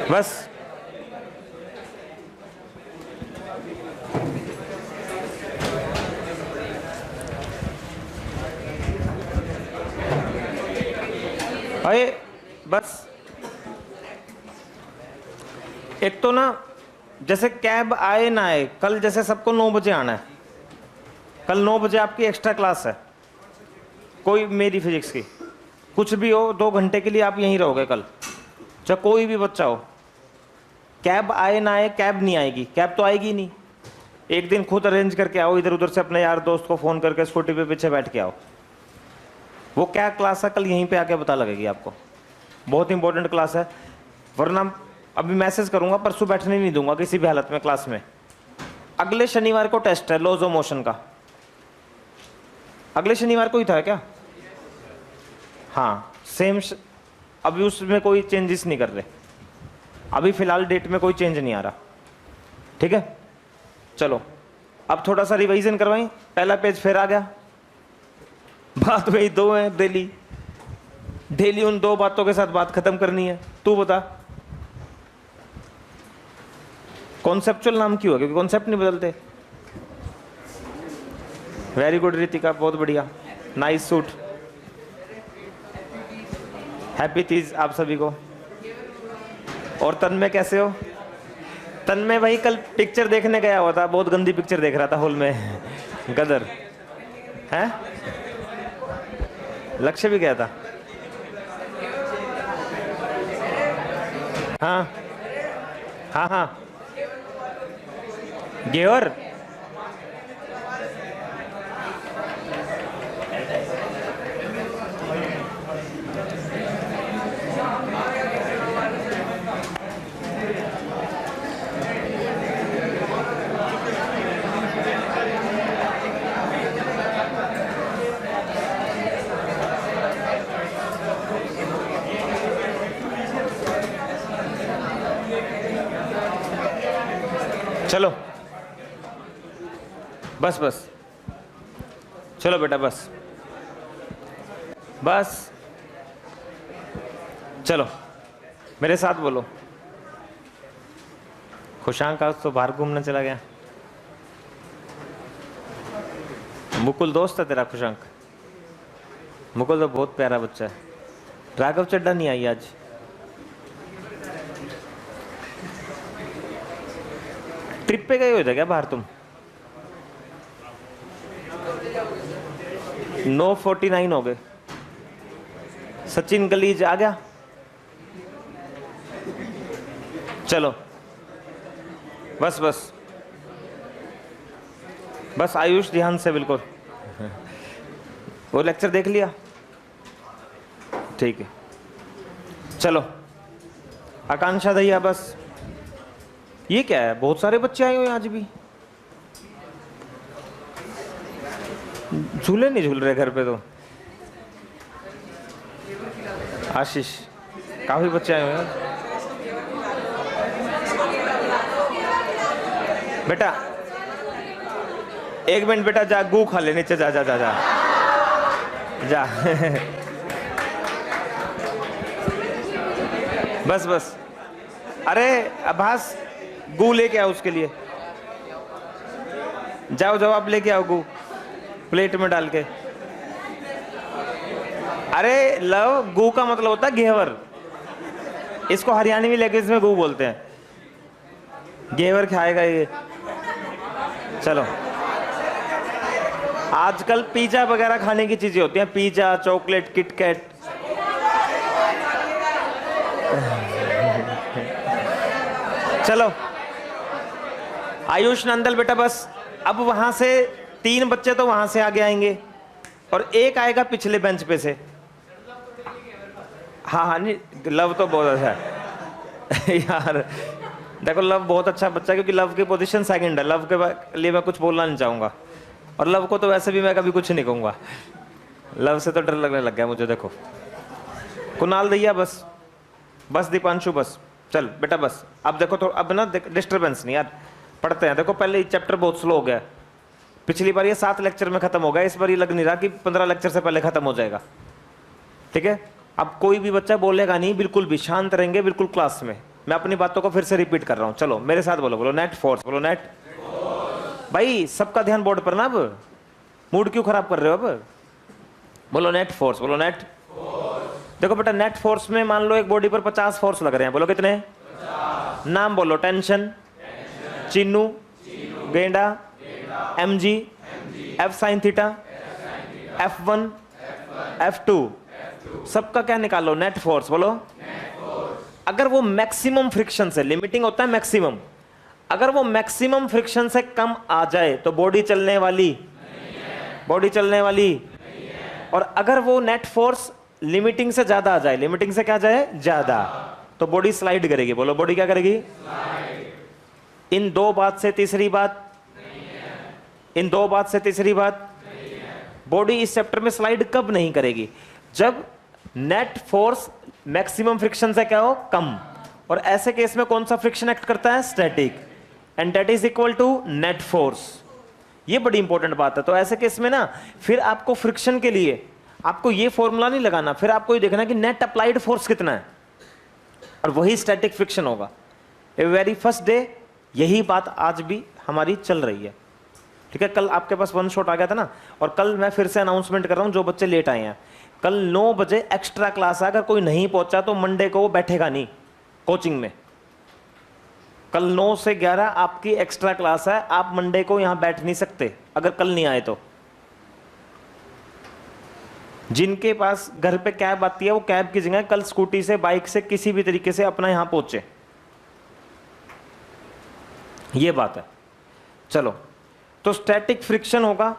बस अरे बस एक तो ना जैसे कैब आए ना आए, कल जैसे सबको 9 बजे आना है, कल 9 बजे आपकी एक्स्ट्रा क्लास है, कोई मेरी फिजिक्स की, कुछ भी हो 2 घंटे के लिए आप यहीं रहोगे कल, चाहे कोई भी बच्चा हो। कैब आए ना आए, कैब नहीं आएगी, कैब तो आएगी नहीं। एक दिन खुद अरेंज करके आओ, इधर उधर से अपने यार दोस्त को फ़ोन करके स्कूटी पे पीछे बैठ के आओ। वो क्या क्लास है कल यहीं पे आके पता लगेगी आपको, बहुत इंपॉर्टेंट क्लास है। वरना अभी मैसेज करूंगा, परसों बैठने नहीं दूंगा किसी भी हालत में क्लास में। अगले शनिवार को टेस्ट है लॉज ऑफ मोशन का, अगले शनिवार को ही था क्या? हाँ सेम अभी उसमें कोई चेंजेस नहीं कर रहे, अभी फिलहाल डेट में कोई चेंज नहीं आ रहा, ठीक है। चलो अब थोड़ा सा रिवीजन करवाएं, पहला पेज फिर आ गया, बात वही 2 है, डेली डेली उन 2 बातों के साथ बात खत्म करनी है। तू बता कॉन्सेप्चुअल नाम क्यों है? क्योंकि कॉन्सेप्ट नहीं बदलते। वेरी गुड रितिका, बहुत बढ़िया, नाइस सूट, हैप्पी तीज आप सभी को। और तन्मय कैसे हो? तन्मय भाई कल पिक्चर देखने गया हुआ था, बहुत गंदी पिक्चर देख रहा था हॉल में, गदर है। लक्ष्य भी गया था। हाँ हाँ हाँ गेवर चलो बस बस, चलो बेटा बस बस, चलो मेरे साथ बोलो। खुशांक आज तो बाहर घूमने चला गया। मुकुल दोस्त है तेरा खुशांक? मुकुल तो बहुत प्यारा बच्चा है। राघव चड्डा नहीं आई आज? ट्रिप पे गए हो थे क्या बाहर तुम? 9:49 हो गए। सचिन गलीज आ गया? चलो बस बस बस, आयुष ध्यान से बिल्कुल। वो लेक्चर देख लिया? ठीक है चलो। आकांक्षा दैया बस। ये क्या है, बहुत सारे बच्चे आए हुए हैं आज भी। झूले नहीं झूल रहे घर पे तो। आशीष, काफी बच्चे आए हुए हैं बेटा। 1 मिनट बेटा, जा गू खा ले नीचे, जा जा जा जा जा। बस बस, अरे आभास गू लेके आओ उसके लिए, जाओ जाओ आप लेके आओ गू, प्लेट में डाल के। अरे लव, गू का मतलब होता है घेवर, इसको हरियाणवी लैंग्वेज में गू बोलते हैं। घेवर खाएगा ये। चलो आजकल पिज्जा वगैरह खाने की चीजें होती हैं, पिज्जा, चॉकलेट, किटकैट। चलो आयुष नंदल बेटा बस। अब वहां से 3 बच्चे तो वहां से आगे आएंगे और एक आएगा पिछले बेंच पे से। हाँ हाँ, नहीं लव तो बहुत अच्छा है यार। देखो लव बहुत अच्छा बच्चा है, क्योंकि लव की पोजीशन सेकंड है। लव के लिए मैं कुछ बोलना नहीं चाहूंगा, और लव को तो वैसे भी मैं कभी कुछ नहीं कहूंगा। लव से तो डर लगने लग गया मुझे। देखो कुणाल दैया बस बस, दीपांशु बस। चल बेटा बस। अब देखो तो अब ना डिस्टर्बेंस नहीं यार, पढ़ते हैं। देखो पहले चैप्टर बहुत स्लो हो गया, पिछली बार ये 7 लेक्चर में खत्म हो गया, इस बार ये लग नहीं रहा कि 15 लेक्चर से पहले खत्म हो जाएगा, ठीक है। अब कोई भी बच्चा बोलेगा नहीं, बिल्कुल भी शांत रहेंगे, बिल्कुल क्लास में। मैं अपनी बातों को फिर से रिपीट कर रहा हूं, चलो मेरे साथ बोलो, बोलो नेट फोर्स, बोलो नेट। भाई सबका ध्यान बोर्ड पर ना, अब मूड क्यों खराब कर रहे हो? अब बोलो नेट फोर्स, बोलो नेट। देखो बेटा, नेट फोर्स में मान लो एक बॉडी पर 50 फोर्स लग रहे हैं, बोलो कितने? 50। नाम बोलो, टेंशन, चिन्नू, गेंडा, mg, f sin theta, f1, f2, सबका क्या निकालो? नेट फोर्स, बोलो। अगर वो मैक्सिमम फ्रिक्शन से, लिमिटिंग होता है मैक्सिमम, अगर वो मैक्सिमम फ्रिक्शन से कम आ जाए तो बॉडी चलने वाली नहीं है, बॉडी चलने वाली नहीं है। और अगर वो नेट फोर्स लिमिटिंग से ज्यादा आ जाए, लिमिटिंग से क्या जाए? ज्यादा, तो बॉडी स्लाइड करेगी, बोलो बॉडी क्या करेगी? स्लाइड। इन दो बात से तीसरी बात नहीं है, इन दो बात से तीसरी बात नहीं है। बॉडी इस चैप्टर में स्लाइड कब नहीं करेगी? जब नेट फोर्स मैक्सिमम फ्रिक्शन से क्या हो? कम। और ऐसे केस में कौन सा फ्रिक्शन एक्ट करता है? Static, and that is equal to net force. ये बड़ी इंपॉर्टेंट बात है। तो ऐसे केस में ना फिर आपको फ्रिक्शन के लिए आपको ये फॉर्मूला नहीं लगाना, फिर आपको ये देखना कि नेट अप्लाइड फोर्स कितना है, और वही स्टैटिक फ्रिक्शन होगा। ए वेरी फर्स्ट डे यही बात आज भी हमारी चल रही है, ठीक है। कल आपके पास वन शॉट आ गया था ना, और कल मैं फिर से अनाउंसमेंट कर रहा हूं, जो बच्चे लेट आए हैं, कल 9 बजे एक्स्ट्रा क्लास है। अगर कोई नहीं पहुंचा तो मंडे को वो बैठेगा नहीं कोचिंग में। कल 9 से 11 आपकी एक्स्ट्रा क्लास है, आप मंडे को यहां बैठ नहीं सकते अगर कल नहीं आए तो। जिनके पास घर पे कैब आती है वो कैब की जगह कल स्कूटी से, बाइक से, किसी भी तरीके से अपना यहां पहुंचे, ये बात है। चलो, तो स्टैटिक फ्रिक्शन होगा,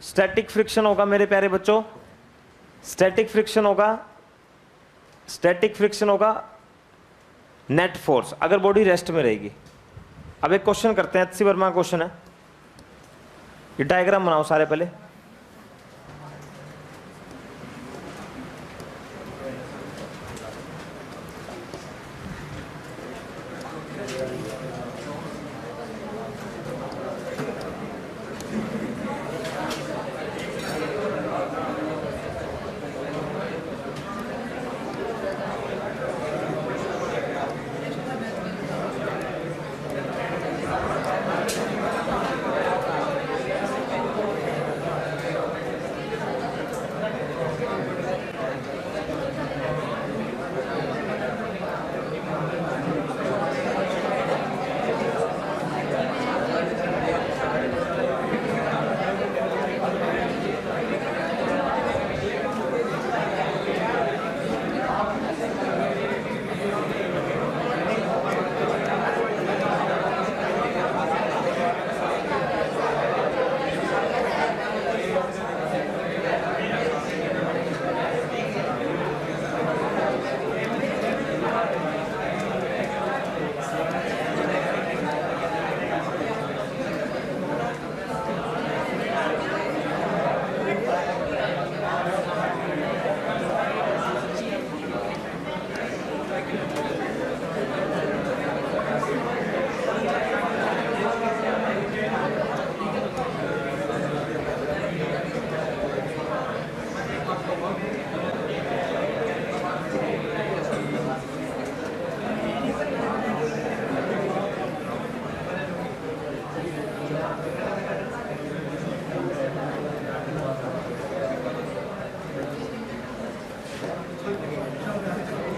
स्टैटिक फ्रिक्शन होगा मेरे प्यारे बच्चों, स्टैटिक फ्रिक्शन होगा, स्टैटिक फ्रिक्शन होगा नेट फोर्स अगर बॉडी रेस्ट में रहेगी। अब एक क्वेश्चन करते हैं, एचसी वर्मा का क्वेश्चन है, ये डायग्राम बनाओ सारे पहले।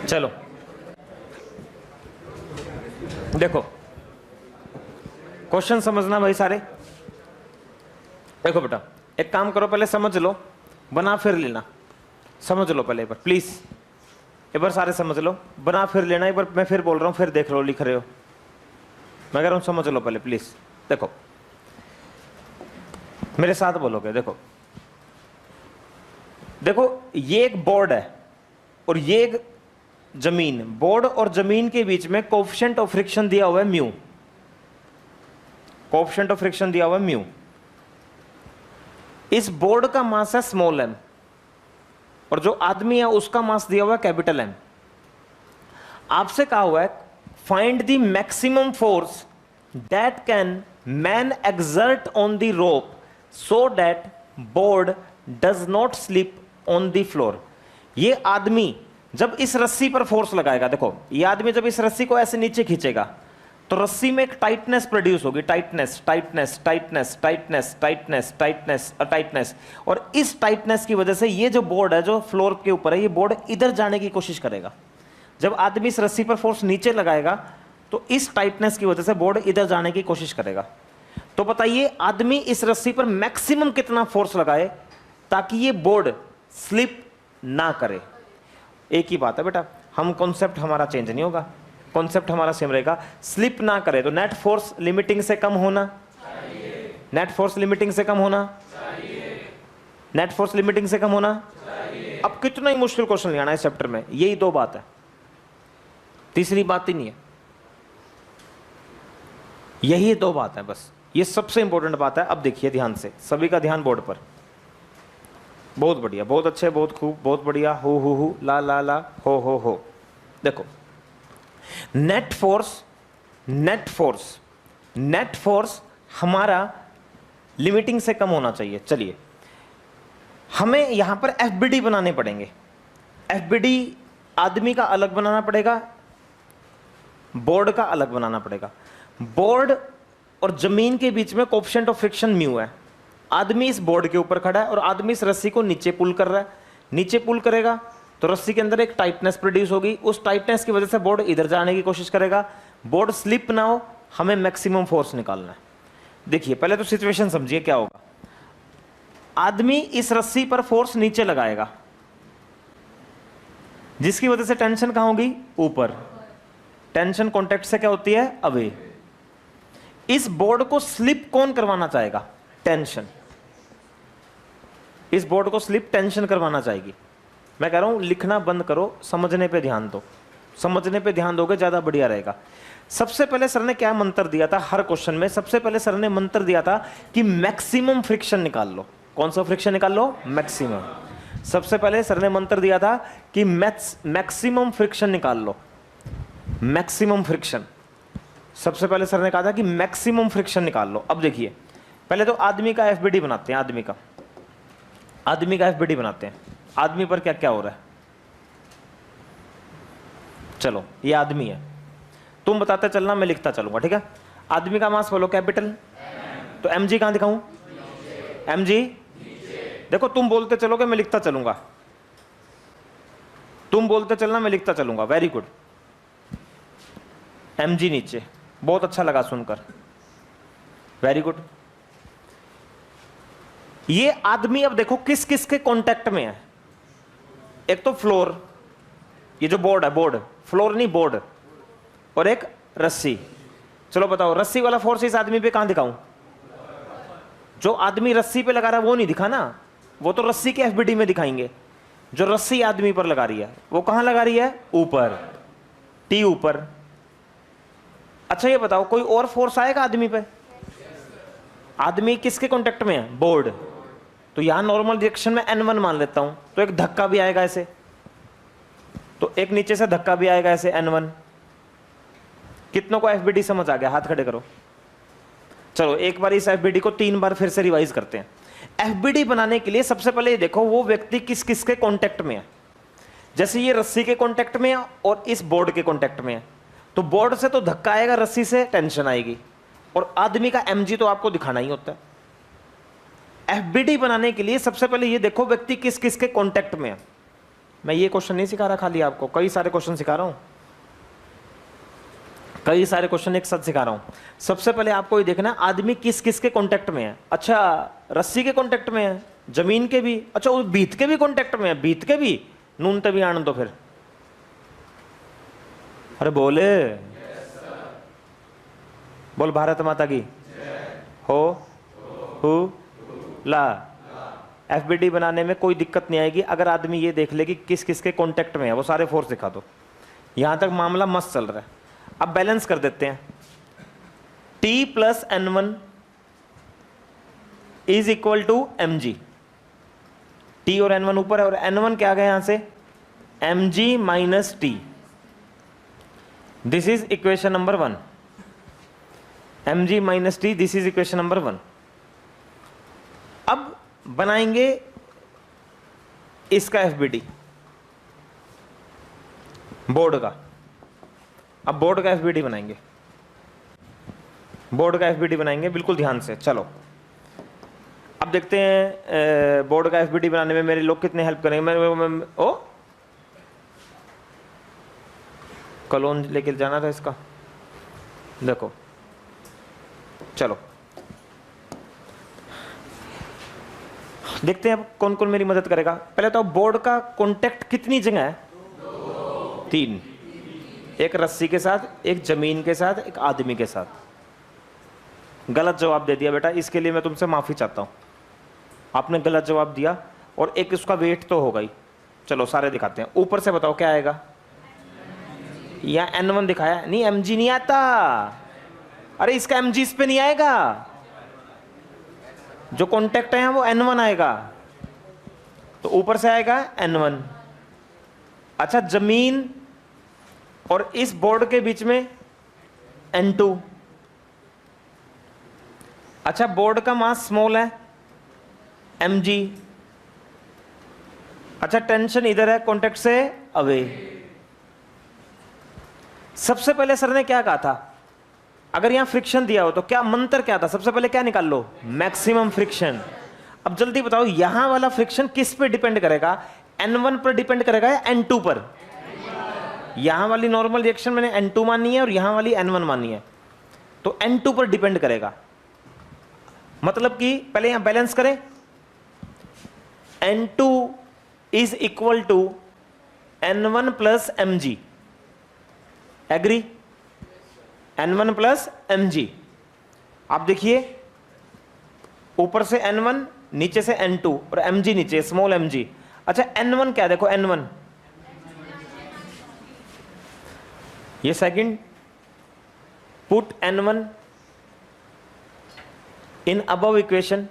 चलो देखो, क्वेश्चन समझना भाई सारे। देखो बेटा, एक काम करो, पहले समझ लो, बना फिर लेना। समझ लो पहले एक बार प्लीज, एक बार सारे समझ लो, बना फिर लेना। एक बार मैं फिर बोल रहा हूं, फिर देख लो लिख रहे हो, मैं कह रहा हूं समझ लो पहले प्लीज। देखो मेरे साथ बोलोगे, देखो देखो ये एक बोर्ड है और ये एक जमीन। बोर्ड और जमीन के बीच में कोएफिशिएंट ऑफ फ्रिक्शन दिया हुआ है म्यू, कोएफिशिएंट ऑफ फ्रिक्शन दिया हुआ है म्यू। इस बोर्ड का मास है स्मॉल एम और जो आदमी है उसका मास दिया हुआ है कैपिटल एम। आपसे कहा हुआ है find the maximum force that can man exert on the rope so that board does not slip on the floor. ये आदमी जब इस रस्सी पर फोर्स लगाएगा, देखो ये आदमी जब इस रस्सी को ऐसे नीचे खींचेगा तो रस्सी में एक टाइटनेस प्रोड्यूस होगी, tightness tightness tightness tightness tightness tightness और टाइटनेस, और इस टाइटनेस की वजह से ये जो बोर्ड है जो फ्लोर के ऊपर है, ये बोर्ड इधर जाने की कोशिश करेगा। जब आदमी इस रस्सी पर फोर्स नीचे लगाएगा तो इस टाइटनेस की वजह से बोर्ड इधर जाने की कोशिश करेगा। तो बताइए आदमी इस रस्सी पर मैक्सिमम कितना फोर्स लगाए ताकि ये बोर्ड स्लिप ना करे। एक ही बात है बेटा, हम कॉन्सेप्ट हमारा चेंज नहीं होगा, कॉन्सेप्ट हमारा सेम रहेगा, स्लिप ना करे। तो नेट फोर्स लिमिटिंग से कम होना चाहिए, नेट फोर्स लिमिटिंग से कम होना चाहिए, नेट फोर्स लिमिटिंग से कम होना चाहिए। अब कितना ही मुश्किल क्वेश्चन नहीं आना है इस चैप्टर में, यही दो बात है, तीसरी बात ही नहीं है, यही दो बात है बस, ये सबसे इंपॉर्टेंट बात है। अब देखिए ध्यान से, सभी का ध्यान बोर्ड पर। बहुत बढ़िया, बहुत अच्छे, बहुत खूब, बहुत बढ़िया। हु ला ला ला हो। देखो net force, net force, net force हमारा लिमिटिंग से कम होना चाहिए। चलिए हमें यहां पर एफबीडी बनाने पड़ेंगे। एफबीडी आदमी का अलग बनाना पड़ेगा, बोर्ड का अलग बनाना पड़ेगा। बोर्ड और जमीन के बीच में कोएफिशिएंट ऑफ फ्रिक्शन म्यू है। आदमी इस बोर्ड के ऊपर खड़ा है और आदमी इस रस्सी को नीचे पुल कर रहा है। नीचे पुल करेगा तो रस्सी के अंदर एक टाइटनेस प्रोड्यूस होगी, उस टाइटनेस की वजह से बोर्ड इधर जाने की कोशिश करेगा। बोर्ड स्लिप ना हो, हमें मैक्सिमम फोर्स निकालना है। देखिए पहले तो सिचुएशन समझिए क्या होगा। आदमी इस रस्सी पर फोर्स नीचे लगाएगा जिसकी वजह से टेंशन कहां होगी? ऊपर। टेंशन कॉन्टेक्ट से क्या होती है? अवे। इस बोर्ड को स्लिप कौन करवाना चाहेगा? टेंशन। इस बोर्ड को स्लिप टेंशन करवाना चाहेगी। मैं कह रहा हूं लिखना बंद करो, समझने पे ध्यान दो, समझने पे ध्यान दोगे ज्यादा बढ़िया रहेगा। सबसे पहले सर ने क्या मंत्र दिया था हर क्वेश्चन में? सबसे पहले सर ने मंत्र दिया था कि मैक्सिमम फ्रिक्शन निकाल लो। कौन सा फ्रिक्शन निकाल लो? मैक्सिमम। सबसे पहले सर ने मंत्र दिया था कि मैक्सिमम फ्रिक्शन निकाल लो, मैक्सिमम फ्रिक्शन। सबसे पहले सर ने कहा था कि मैक्सिमम फ्रिक्शन निकाल लो। अब देखिए पहले तो आदमी का एफबीडी बनाते हैं, आदमी का एफबीडी बनाते हैं। आदमी पर क्या क्या हो रहा है? चलो ये आदमी है, तुम बताते चलना, मैं लिखता चलूंगा, ठीक है? आदमी का मास बोलो कैपिटल, तो एमजी कहां दिखाऊं? एमजी देखो, तुम बोलते चलोगे मैं लिखता चलूंगा, तुम बोलते चलना मैं लिखता चलूंगा। Very good. एमजी नीचे, बहुत अच्छा लगा सुनकर, वेरी गुड। ये आदमी अब देखो किस किस के कांटेक्ट में है। एक तो फ्लोर, ये जो बोर्ड है, बोर्ड, फ्लोर नहीं बोर्ड, और एक रस्सी। चलो बताओ रस्सी वाला फोर्स इस आदमी पे कहां दिखाऊं? जो आदमी रस्सी पे लगा रहा है वो नहीं दिखा ना, वो तो रस्सी के एफबीडी में दिखाएंगे। जो रस्सी आदमी पर लगा रही है वो कहां लगा रही है? ऊपर, टी ऊपर। अच्छा ये बताओ कोई और फोर्स आएगा आदमी पे? आदमी किसके कांटेक्ट में है? बोर्ड। तो यहां नॉर्मल रिएक्शन में N1 मान लेता हूं, तो एक धक्का भी आएगा ऐसे, तो एक नीचे से धक्का भी आएगा ऐसे N1। कितनों को एफबीडी समझ आ गया? हाथ खड़े करो। चलो एक बार इस एफबीडी को 3 बार फिर से रिवाइज करते हैं। एफबीडी बनाने के लिए सबसे पहले ये देखो वो व्यक्ति किस किस के कांटेक्ट में है। जैसे ये रस्सी के कांटेक्ट में है और इस बोर्ड के कांटेक्ट में है, तो बोर्ड से तो धक्का आएगा, रस्सी से टेंशन आएगी, और आदमी का एमजी तो आपको दिखाना ही होता है। एफबीडी बनाने के लिए सबसे पहले ये देखो व्यक्ति किस किस के कांटेक्ट में है। मैं ये क्वेश्चन नहीं सिखा रहा खाली आपको, कई सारे क्वेश्चन सिखा रहा हूं, कई सारे क्वेश्चन एक साथ सिखा रहा हूं। सबसे पहले आपको ये देखना आदमी किस किस के कांटेक्ट में है। अच्छा रस्सी के कांटेक्ट में है, जमीन के भी, अच्छा वो भीत के भी कांटेक्ट में है, भीत के भी, नून तभी आनंद। तो फिर अरे बोले बोल भारत माता की हो हु ला। एफबीडी बनाने में कोई दिक्कत नहीं आएगी अगर आदमी ये देख ले कि किस किस के कांटेक्ट में है, वो सारे फोर्स दिखा दो। यहां तक मामला मस्त चल रहा है। अब बैलेंस कर देते हैं। T plus N1 is equal to mg। T और N1 ऊपर है और N1 क्या आ गया यहां से? mg minus T। This is equation number 1। mg minus T, this is equation number 1। अब बनाएंगे इसका एफबीडी। बोर्ड का। अब बोर्ड का एफबीडी बनाएंगे, बोर्ड का एफबीडी बनाएंगे, बिल्कुल ध्यान से। चलो अब देखते हैं बोर्ड का एफबीडी बनाने में मेरे लोग कितने हेल्प करेंगे। मैं ओ कलोन लेके जाना था इसका, देखो चलो देखते हैं अब कौन कौन मेरी मदद करेगा। पहले तो बोर्ड का कॉन्टेक्ट कितनी जगह है? 3, एक रस्सी के साथ, एक जमीन के साथ, एक आदमी के साथ। गलत जवाब दे दिया बेटा, इसके लिए मैं तुमसे माफी चाहता हूं। आपने गलत जवाब दिया और एक उसका वेट तो होगा ही। चलो सारे दिखाते हैं, ऊपर से बताओ क्या आएगा। या N1 दिखाया नहीं, mg नहीं आता। अरे इसका mg इस पे नहीं आएगा, जो कॉन्टेक्ट है वो N1 आएगा, तो ऊपर से आएगा N1। अच्छा जमीन और इस बोर्ड के बीच में N2। अच्छा बोर्ड का मास स्मॉल है mg। अच्छा टेंशन इधर है कॉन्टेक्ट से अवे। सबसे पहले सर ने क्या कहा था, अगर यहां फ्रिक्शन दिया हो तो क्या मंत्र क्या था, सबसे पहले क्या निकाल लो, मैक्सिमम फ्रिक्शन। अब जल्दी बताओ यहां वाला फ्रिक्शन किस पे डिपेंड करेगा, N1 पर डिपेंड करेगा या N2 पर? यहां वाली नॉर्मल रिएक्शन मैंने N2 माननी है और यहां वाली N1 माननी है, तो N2 पर डिपेंड करेगा। मतलब कि पहले यहां बैलेंस करें, N2 is equal to N1 plus mg। Agree? N1 plus mg। आप देखिए ऊपर से N1 नीचे से N2 और mg नीचे स्मॉल mg। अच्छा N1 क्या, देखो N1 ये second, put N1 in above equation,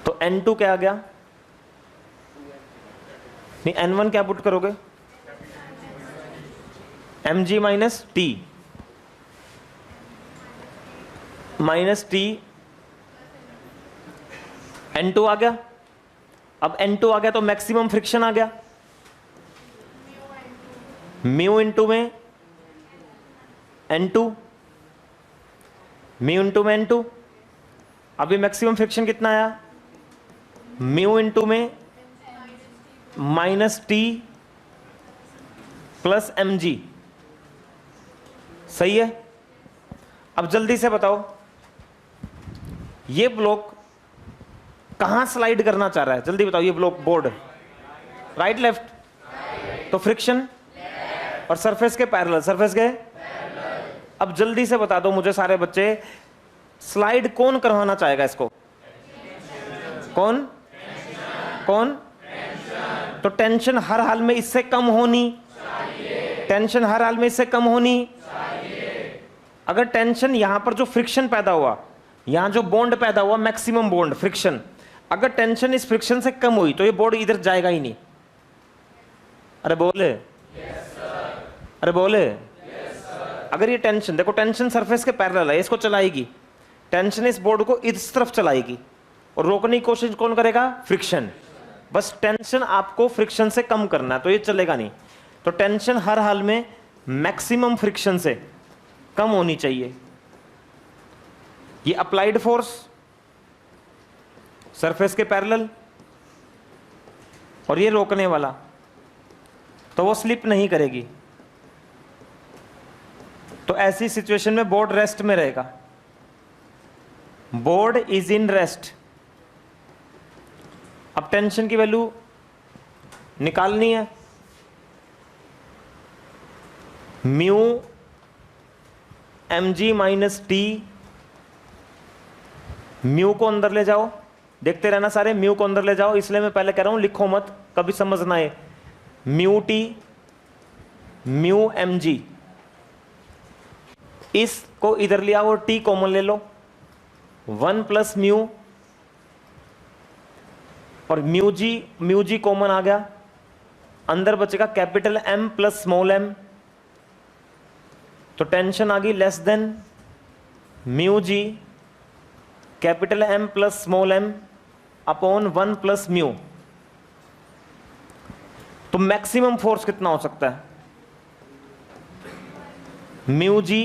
तो N2 क्या आ गया, नहीं N1 क्या पुट करोगे, mg minus T, minus T N2 आ गया। अब N2 आ गया तो मैक्सिमम फ्रिक्शन आ गया, म्यू इंटू में N2, म्यू इंटू में N2। अभी मैक्सिमम फ्रिक्शन कितना आया, म्यू इंटू में माइनस टी प्लस mg। सही है? अब जल्दी से बताओ ये ब्लॉक कहां स्लाइड करना चाह रहा है, जल्दी बताओ। ये ब्लॉक बोर्ड राइट लेफ्ट, तो फ्रिक्शन और सरफेस के पैरेलल, सरफेस के। अब जल्दी से बता दो मुझे सारे बच्चे, स्लाइड कौन करवाना चाहेगा इसको, कौन कौन? तो टेंशन हर हाल में इससे कम होनी, टेंशन हर हाल में इससे कम होनी। अगर टेंशन यहां पर जो फ्रिक्शन पैदा हुआ, यहां जो बॉन्ड पैदा हुआ मैक्सिमम बॉन्ड फ्रिक्शन, अगर टेंशन इस फ्रिक्शन से कम हुई तो ये बॉन्ड इधर जाएगा ही नहीं। अरे बोले अरे बोले अगर ये टेंशन, देखो टेंशन सरफेस के पैरेलल है, इसको चलाएगी, टेंशन इस बोर्ड को इस तरफ चलाएगी और रोकने की कोशिश कौन करेगा, फ्रिक्शन। बस टेंशन आपको फ्रिक्शन से कम करना है तो ये चलेगा नहीं। तो टेंशन हर हाल में मैक्सिमम फ्रिक्शन से कम होनी चाहिए। ये अप्लाइड फोर्स सरफेस के पैरेलल और ये रोकने वाला, तो वो स्लिप नहीं करेगी। तो ऐसी सिचुएशन में बोर्ड रेस्ट में रहेगा, बोर्ड इज इन रेस्ट। अब टेंशन की वैल्यू निकालनी है, mu mg minus T, mu को अंदर ले जाओ, देखते रहना सारे, म्यू को अंदर ले जाओ, इसलिए मैं पहले कह रहा हूं लिखो मत, कभी समझना है। म्यू टी, म्यू mg, इसको इधर ले आओ, टी कॉमन ले लो, 1 प्लस म्यू और म्यू जी कॉमन आ गया, अंदर बचेगा capital M plus small m। तो टेंशन आ गई less than mu g capital M plus small m upon 1 plus mu. तो मैक्सिमम फोर्स कितना हो सकता है? Mu g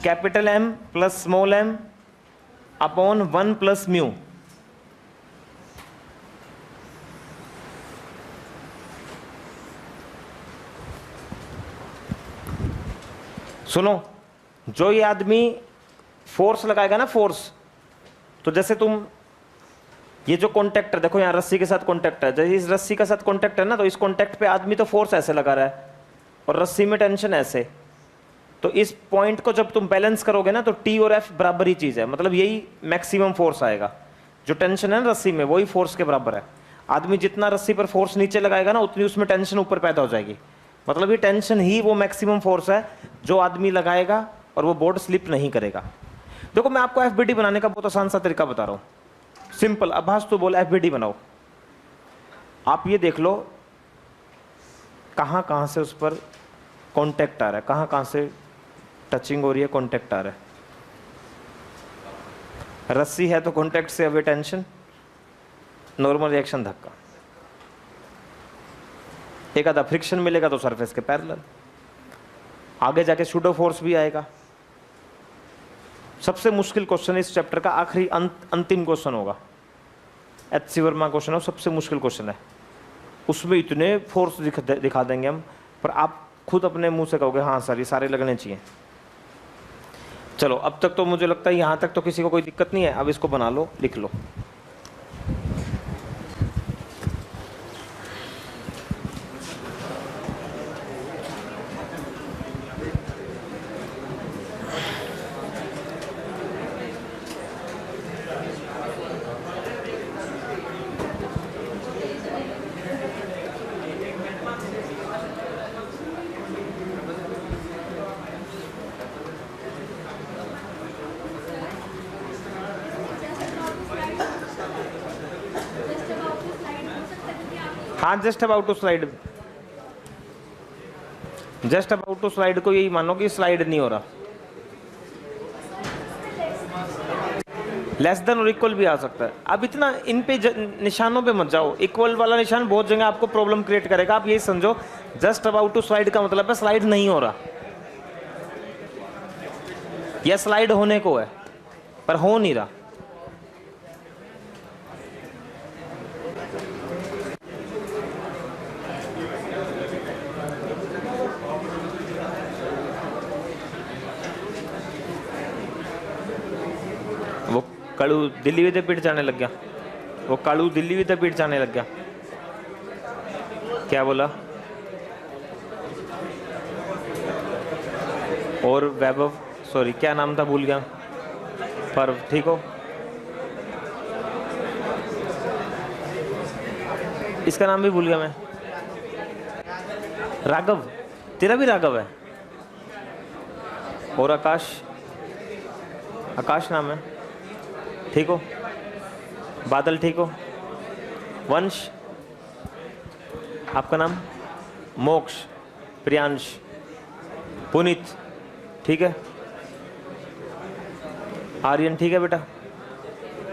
capital M plus small M upon 1 plus mu. सुनो, जो ये आदमी फोर्स लगाएगा ना, फोर्स, तो जैसे तुम ये जो कॉन्टेक्ट है, देखो यहां रस्सी के साथ कॉन्टेक्ट है, जैसे इस रस्सी के साथ कॉन्टेक्ट है ना, तो इस कॉन्टेक्ट पे आदमी तो फोर्स ऐसे लगा रहा है और रस्सी में टेंशन ऐसे। तो इस पॉइंट को जब तुम बैलेंस करोगे ना, तो टी और एफ बराबर ही चीज है, मतलब यही मैक्सिमम फोर्स आएगा। जो टेंशन है ना रस्सी में, वही फोर्स के बराबर है। आदमी जितना रस्सी पर फोर्स नीचे लगाएगा ना, उतनी उसमें टेंशन ऊपर पैदा हो जाएगी। मतलब ये टेंशन ही वो मैक्सिमम फोर्स है जो आदमी लगाएगा और वो बोर्ड स्लिप नहीं करेगा। देखो मैं आपको एफबीडी बनाने का बहुत आसान सा तरीका बता रहा हूँ, सिंपल। अब्बास तो बोल एफबीडी बनाओ, आप ये देख लो कहाँ कहाँ से उस पर कांटेक्ट आ रहा है, कहाँ कहाँ से टचिंग हो रही है, कांटेक्ट आ रहा है। रस्सी है तो कांटेक्ट से अवे टेंशन, नॉर्मल रिएक्शन धक्का, एक आधा फ्रिक्शन मिलेगा तो सरफेस के पैरेलल, आगे जाके सूडो फोर्स भी आएगा। सबसे मुश्किल क्वेश्चन इस चैप्टर का आखिरी अंतिम क्वेश्चन होगा, एच.सी. वर्मा क्वेश्चन है, सबसे मुश्किल क्वेश्चन है। उसमें इतने फोर्स दिखा देंगे हम, पर आप खुद अपने मुंह से कहोगे हाँ सर ये सारे लगने चाहिए। चलो अब तक तो मुझे लगता है यहाँ तक तो किसी को कोई दिक्कत नहीं है। अब इसको बना लो, लिख लो। हाँ just about to slide, just about to slide को यही मानो कि स्लाइड नहीं हो रहा। लेस देन और इक्वल भी आ सकता है। अब इतना इन पे निशानों पे मत जाओ, इक्वल वाला निशान बहुत जगह आपको प्रॉब्लम क्रिएट करेगा। आप यही समझो जस्ट अबाउट टू स्लाइड का मतलब है स्लाइड नहीं हो रहा, या स्लाइड होने को है पर हो नहीं रहा। वो कालू दिल्ली विद्यापीठ जाने लग गया, वो कालू दिल्ली विद्यापीठ जाने लग गया। क्या बोला? और वैभव, सॉरी क्या नाम था भूल गया, पर ठीक हो। इसका नाम भी भूल गया मैं। राघव, तेरा भी राघव है। और आकाश, आकाश नाम है, ठीक हो। बादल ठीक हो। वंश, आपका नाम? मोक्ष, प्रियांश, पुनीत ठीक है। आर्यन ठीक है बेटा।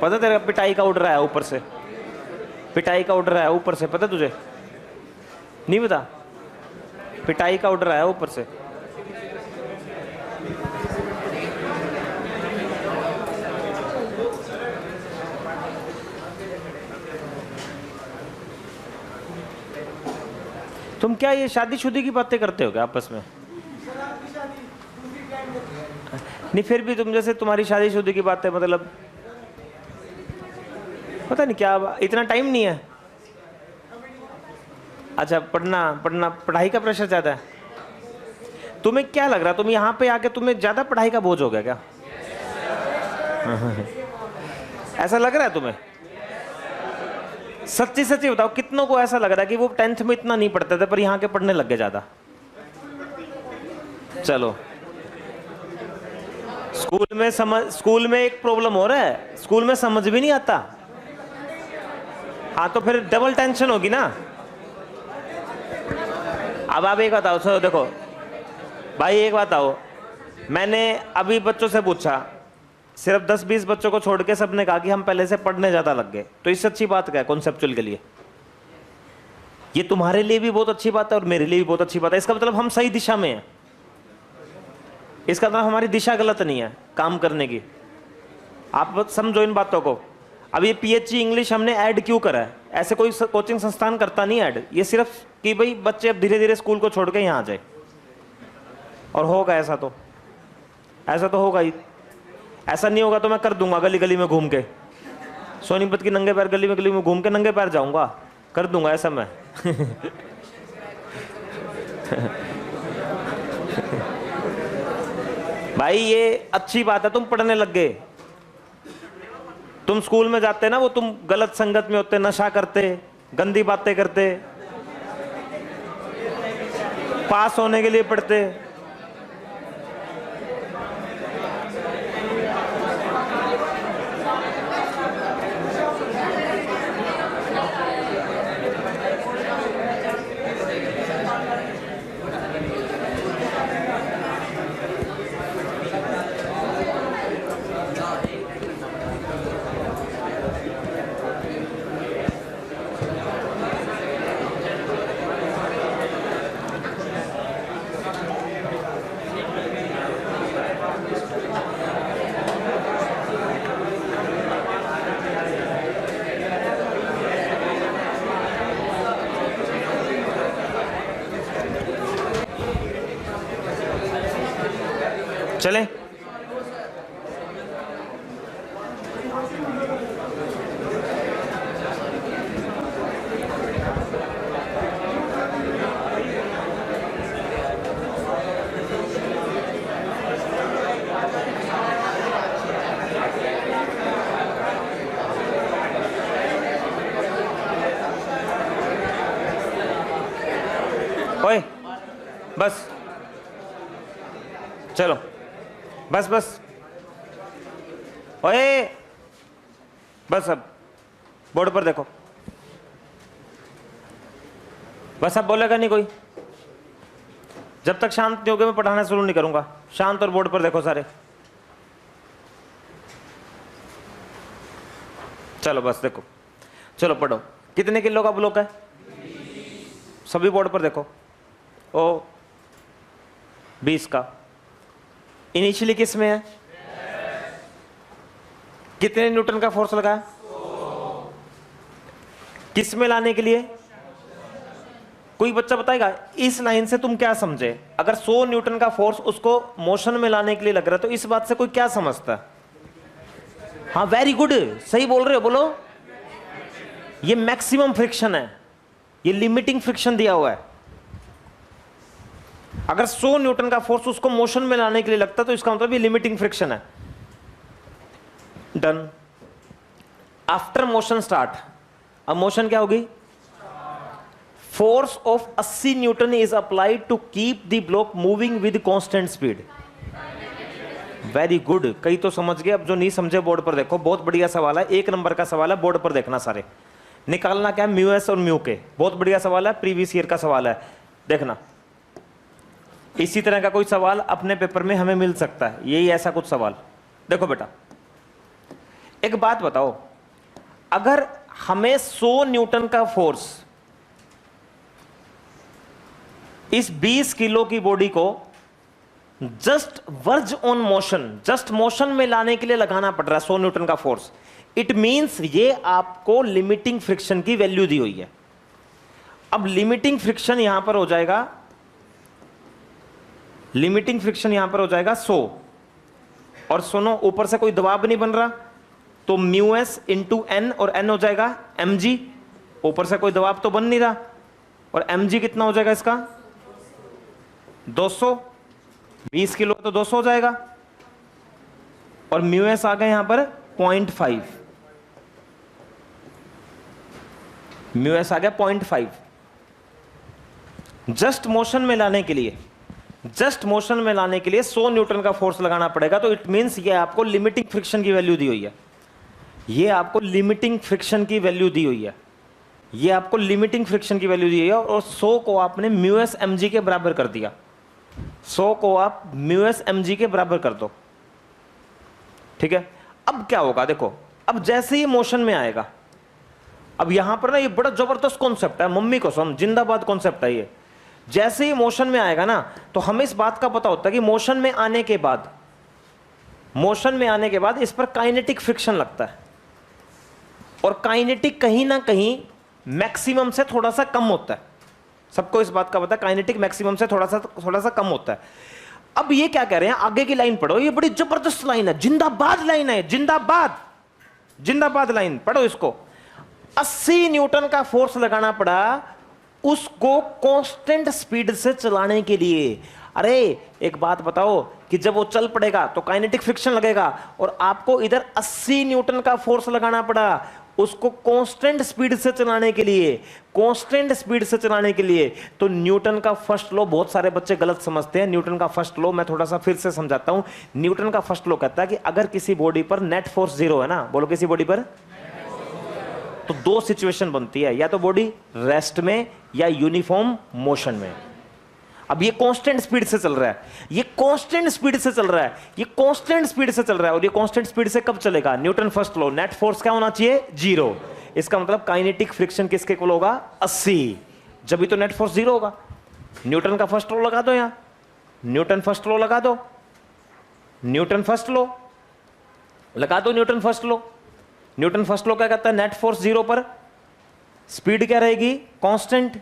पता तेरा पिटाई का ऑर्डर आया ऊपर से, पिटाई का ऑर्डर आया ऊपर से, पता तुझे? नहीं पता? पिटाई का ऑर्डर आया ऊपर से। तुम क्या ये शादीशुदी की बातें करते हो क्या आपस में? नहीं फिर भी तुम जैसे तुम्हारी शादीशुदी की बातें, मतलब पता नहीं क्या, इतना टाइम नहीं है। अच्छा पढ़ना पढ़ना, पढ़ाई का प्रेशर ज्यादा है। तुम्हें क्या लग रहा है, तुम यहाँ पे आके तुम्हें ज्यादा पढ़ाई का बोझ हो गया क्या? ऐसा लग रहा है तुम्हें? सच्ची सच्ची बताओ, कितनों को ऐसा लग रहा है कि वो 10th में इतना नहीं पढ़ते थे पर यहाँ के पढ़ने लग गए ज्यादा? चलो स्कूल में एक प्रॉब्लम हो रहा है, स्कूल में समझ भी नहीं आता। हाँ तो फिर डबल टेंशन होगी ना। अब आप एक बताओ, सर देखो भाई एक बताओ, मैंने अभी बच्चों से पूछा, सिर्फ 10-20 बच्चों को छोड़ के सबने कहा कि हम पहले से पढ़ने ज्यादा लग गए। तो इससे अच्छी बात क्या है कॉन्सेप्चुअल के लिए? ये तुम्हारे लिए भी बहुत अच्छी बात है और मेरे लिए भी बहुत अच्छी बात है। इसका मतलब हम सही दिशा में हैं, इसका मतलब हमारी दिशा गलत नहीं है काम करने की। आप समझो इन बातों को। अब ये PhD इंग्लिश हमने ऐड क्यों करा है? ऐसे कोई कोचिंग संस्थान करता नहीं ऐड, ये सिर्फ कि भाई बच्चे अब धीरे धीरे स्कूल को छोड़ के यहाँ आ जाए। और होगा ऐसा तो होगा ही। ऐसा नहीं होगा तो मैं कर दूंगा गली गली में घूम के, सोनीपत की नंगे पैर गली में घूम के नंगे पैर जाऊंगा, कर दूंगा ऐसा मैं। भाई ये अच्छी बात है, तुम पढ़ने लग गए। तुम स्कूल में जाते ना, वो तुम गलत संगत में होते, नशा करते, गंदी बातें करते, पास होने के लिए पढ़ते। चलें? ओए बस, चलो बस बस, ओए बस, अब बोर्ड पर देखो। बस अब बोलेगा नहीं कोई। जब तक शांत नहीं होगे मैं पढ़ाना शुरू नहीं करूंगा। शांत और बोर्ड पर देखो सारे। चलो बस देखो, चलो पढ़ो। कितने किलो का ब्लॉक है? सभी बोर्ड पर देखो। ओ 20 का। इनिशियली किस में है? कितने न्यूटन का फोर्स लगा? किस में लाने के लिए? कोई बच्चा बताएगा इस लाइन से तुम क्या समझे? अगर 100 न्यूटन का फोर्स उसको मोशन में लाने के लिए लग रहा है तो इस बात से कोई क्या समझता है? हाँ वेरी गुड, सही बोल रहे हो, बोलो। ये मैक्सिमम फ्रिक्शन है, ये लिमिटिंग फ्रिक्शन दिया हुआ है। अगर 100 न्यूटन का फोर्स उसको मोशन में लाने के लिए लगता है तो इसका मतलब ये लिमिटिंग फ्रिक्शन है। डन। आफ्टर मोशन स्टार्ट, अब मोशन क्या होगी? Force of 80 newton is applied to keep the block moving with constant speed. Very good, कई तो समझ गए। अब जो नहीं समझे बोर्ड पर देखो, बहुत बढ़िया सवाल है, 1 नंबर का सवाल है। बोर्ड पर देखना सारे। निकालना क्या है? म्यू एस और म्यू के। बहुत बढ़िया सवाल है, प्रीवियस ईयर का सवाल है, देखना। इसी तरह का कोई सवाल अपने पेपर में हमें मिल सकता है, यही ऐसा कुछ सवाल। देखो बेटा, एक बात बताओ, अगर हमें 100 न्यूटन का फोर्स इस 20 किलो की बॉडी को just verge on motion, just motion में लाने के लिए लगाना पड़ रहा है 100 न्यूटन का फोर्स, इट मींस ये आपको लिमिटिंग फ्रिक्शन की वैल्यू दी हुई है। अब लिमिटिंग फ्रिक्शन यहां पर हो जाएगा, लिमिटिंग फ्रिक्शन यहां पर हो जाएगा 100। और सुनो, ऊपर से कोई दबाव नहीं बन रहा तो म्यू एस इंटू एन, और एन हो जाएगा mg। ऊपर से कोई दबाव तो बन नहीं रहा, और mg कितना हो जाएगा इसका? 200। 20 किलो तो 200 हो जाएगा, और म्यू एस आ गया यहां पर 0.5। म्यू एस आ गया 0.5। जस्ट मोशन में लाने के लिए, जस्ट मोशन में लाने के लिए 100 न्यूटन का फोर्स लगाना पड़ेगा, तो इट मींस ये आपको लिमिटिंग फ्रिक्शन की वैल्यू दी हुई है। ये आपको लिमिटिंग फ्रिक्शन की वैल्यू दी हुई है, ये आपको लिमिटिंग फ्रिक्शन की वैल्यू दी है। और 100 को आपने म्यू एस mg के बराबर कर दिया। 100 को आप म्यू एस mg के बराबर कर दो, ठीक है। अब क्या होगा देखो, अब जैसे ही मोशन में आएगा, अब यहां पर ना ये बड़ा जबरदस्त कॉन्सेप्ट है, मम्मी कसम जिंदाबाद कॉन्सेप्ट है ये। जैसे ही मोशन में आएगा ना तो हमें इस बात का पता होता है कि मोशन में आने के बाद इस पर काइनेटिक फ्रिक्शन लगता है, और काइनेटिक कहीं ना कहीं मैक्सिमम से थोड़ा सा कम होता है। सबको इस बात का पता है काइनेटिक मैक्सिमम से थोड़ा सा कम होता है। अब ये क्या कह रहे हैं, आगे की लाइन पढ़ो, ये बड़ी जबरदस्त लाइन है, जिंदाबाद लाइन है, जिंदाबाद लाइन पढ़ो इसको। 80 न्यूटन का फोर्स लगाना पड़ा उसको कांस्टेंट स्पीड से चलाने के लिए। अरे एक बात बताओ कि जब वो चल पड़ेगा तो काइनेटिक फ्रिक्शन लगेगा, और आपको इधर 80 न्यूटन का फोर्स लगाना पड़ा उसको कांस्टेंट स्पीड से चलाने के लिए। तो न्यूटन का फर्स्ट लॉ बहुत सारे बच्चे गलत समझते हैं। न्यूटन का फर्स्ट लॉ मैं थोड़ा सा फिर से समझाता हूं। न्यूटन का फर्स्ट लॉ कहता है कि अगर किसी बॉडी पर नेट फोर्स 0 है ना, बोलो किसी बॉडी पर, तो दो सिचुएशन बनती है, या तो बॉडी रेस्ट में या यूनिफॉर्म मोशन में। अब ये कांस्टेंट स्पीड से चल रहा है, और ये कांस्टेंट स्पीड से कब चलेगा? Newton first law, net force क्या होना चाहिए? 0। इसका मतलब काइनेटिक फ्रिक्शन किसके इक्वल होगा? 80। जब भी तो नेट फोर्स 0 होगा। न्यूटन का फर्स्ट लॉ लगा दो, यहां न्यूटन फर्स्ट लॉ लगा दो, न्यूटन फर्स्ट लॉ क्या कहता है? नेट फोर्स 0 पर स्पीड क्या रहेगी? कांस्टेंट।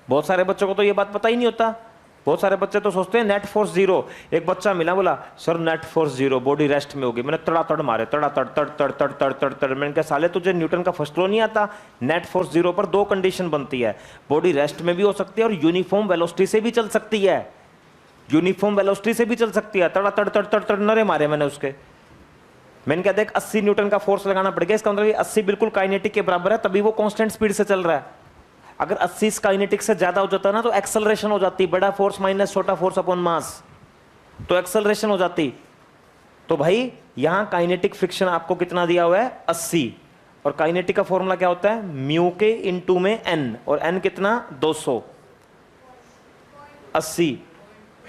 बहुत सारे बच्चों को तो ये बात पता ही नहीं होता। बहुत सारे बच्चे तो सोचते हैं नेट फोर्स 0। एक बच्चा मिला, बोला sir net force 0, body rest में होगी। मैंने तड़ातड़ मारे, तड़। मैंने कहा साले तुझे न्यूटन का फर्स्ट लॉ नहीं आता? नेट फोर्स 0 पर दो कंडीशन बनती है, बॉडी रेस्ट में भी हो सकती है और यूनिफॉर्म वेलोसिटी से भी चल सकती है। तड़ नरे मारे मैंने उसके। मैंने कहा देख 80 न्यूटन का फोर्स लगाना पड़ गया, इसका मतलब 80 बिल्कुल काइनेटिक के बराबर है, तभी वो कांस्टेंट स्पीड से चल रहा है। अगर 80 काइनेटिक से ज्यादा हो जाता ना तो एक्सेलरेशन हो जाती, बड़ा फोर्स माइनस छोटा फोर्स अपॉन मास, तो एक्सेलरेशन हो जाती। तो भाई यहां काइनेटिक फ्रिक्शन आपको कितना दिया हुआ है? 80। और काइनेटिक का फॉर्मूला क्या होता है? म्यू के इनटू में एन, और एन कितना? 200। 80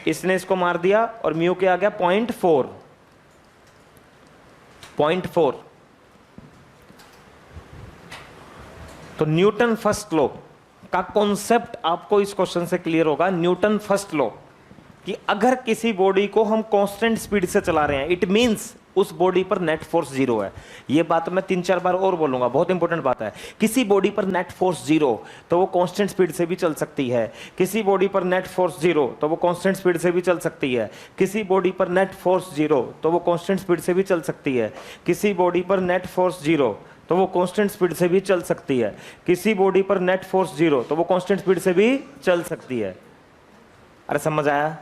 इसने इसको मार दिया और म्यू के आ गया 0.4। तो न्यूटन फर्स्ट लॉ का कॉन्सेप्ट आपको इस क्वेश्चन से क्लियर होगा। न्यूटन फर्स्ट लॉ कि अगर किसी बॉडी को हम कांस्टेंट स्पीड से चला रहे हैं, इट मींस उस बॉडी पर नेट फोर्स 0 है। यह बात मैं 3-4 बार और बोलूंगा, बहुत इंपॉर्टेंट बात है। किसी बॉडी पर नेट फोर्स 0 तो वो कांस्टेंट स्पीड से भी चल सकती है। किसी बॉडी पर नेट फोर्स 0 तो वो कांस्टेंट स्पीड से भी चल सकती है। किसी बॉडी पर नेट फोर्स 0 तो वो कांस्टेंट स्पीड से भी चल सकती है। किसी बॉडी पर नेट फोर्स 0 तो वो कांस्टेंट स्पीड से भी चल सकती है। किसी बॉडी पर नेट फोर्स 0 तो वो कांस्टेंट स्पीड से भी चल सकती है। अरे समझ आया?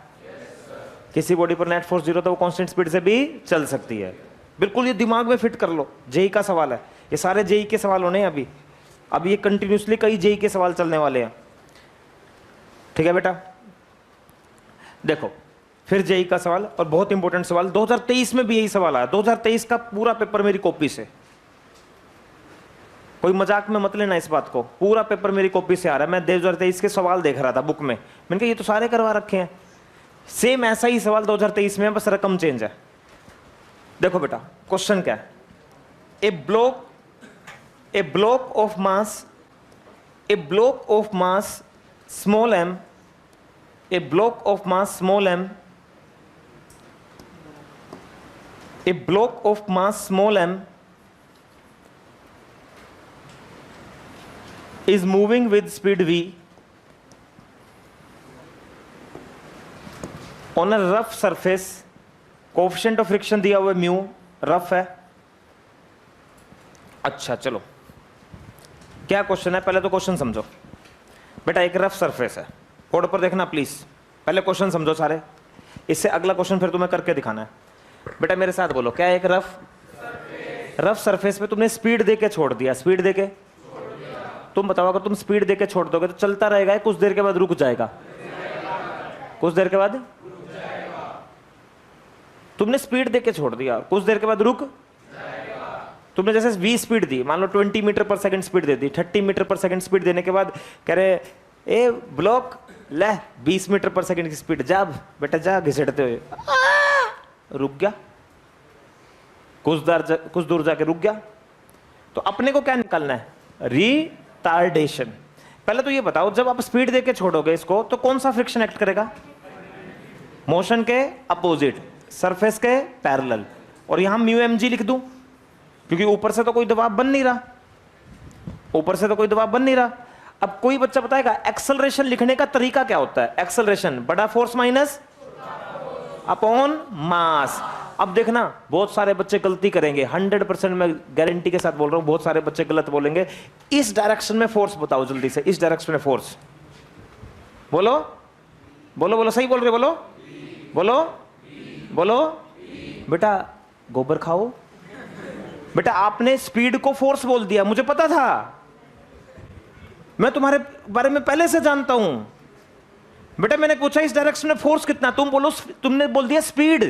किसी बॉडी पर नेट फोर्स 0 तो वो कांस्टेंट स्पीड से भी चल सकती है। बिल्कुल ये दिमाग में फिट कर लो, जेई का सवाल है, ये सारे जेई के सवाल होने हैं अभी ये कंटिन्यूसली कई जेई के सवाल चलने वाले हैं। ठीक है बेटा, देखो फिर जेई का सवाल, और बहुत इंपॉर्टेंट सवाल 2023 में भी यही सवाल आया। 2023 का पूरा पेपर मेरी कॉपी से, कोई मजाक में मत लेना इस बात को, पूरा पेपर मेरी कॉपी से आ रहा है। मैं 2023 के सवाल देख रहा था बुक में, मैंने कहा ये तो सारे करवा रखे हैं। सेम ऐसा ही सवाल 2023 में, बस रकम चेंज है। देखो बेटा क्वेश्चन क्या है? A block of mass small m, a block of mass small m, a block of mass small m is moving with speed v on a rough surface, coefficient of friction दिया हुआ है mu, rough है। अच्छा चलो क्या question है, पहले तो क्वेश्चन समझो बेटा। एक रफ सरफेस है, बोर्ड पर देखना प्लीज, पहले क्वेश्चन समझो सारे, इससे अगला क्वेश्चन फिर तुम्हें करके दिखाना है। बेटा मेरे साथ बोलो, क्या है? एक रफ सरफेस पे तुमने स्पीड देके छोड़ दिया, स्पीड देके तुम बताओ, अगर तुम स्पीड देके छोड़ दोगे तो चलता रहेगा, कुछ देर के बाद रुक जाएगा, कुछ देर के बाद तुमने स्पीड देके छोड़ दिया, कुछ देर के बाद रुक जाएगा। तुमने जैसे v स्पीड दी, मान लो 20 मीटर पर सेकंड स्पीड दे दी, 30 मीटर पर सेकंड स्पीड देने के बाद कह रहे ए ब्लॉक ले 20 मीटर पर सेकंड की स्पीड, जा बेटा जा घिसटते हुए, रुक गया, कुछ दूर जाके रुक गया। तो अपने को क्या निकालना है? रिटार्डेशन। पहले तो ये बताओ, जब आप स्पीड देके छोड़ोगे इसको तो कौन सा फ्रिक्शन एक्ट करेगा? मोशन के अपोजिट, सरफेस के पैरेलल। और यहां म्यू एम जी लिख दूं, क्योंकि ऊपर से तो कोई दबाव बन नहीं रहा, ऊपर से तो कोई दबाव बन नहीं रहा। अब कोई बच्चा बताएगा एक्सेलरेशन लिखने का तरीका क्या होता है? एक्सेलरेशन बड़ा फोर्स माइनस अपॉन मास। अब देखना, बहुत सारे बच्चे गलती करेंगे, 100% मैं गारंटी के साथ बोल रहा हूं, बहुत सारे बच्चे गलत बोलेंगे। इस डायरेक्शन में फोर्स बताओ जल्दी से, इस डायरेक्शन में फोर्स बोलो, बोलो बोलो, सही बोल रहे, बोलो बोलो बोलो। बेटा गोबर खाओ, बेटा आपने स्पीड को फोर्स बोल दिया, मुझे पता था, मैं तुम्हारे बारे में पहले से जानता हूं। बेटा मैंने पूछा इस डायरेक्शन में फोर्स कितना, तुम बोलो, तुमने बोल दिया स्पीड।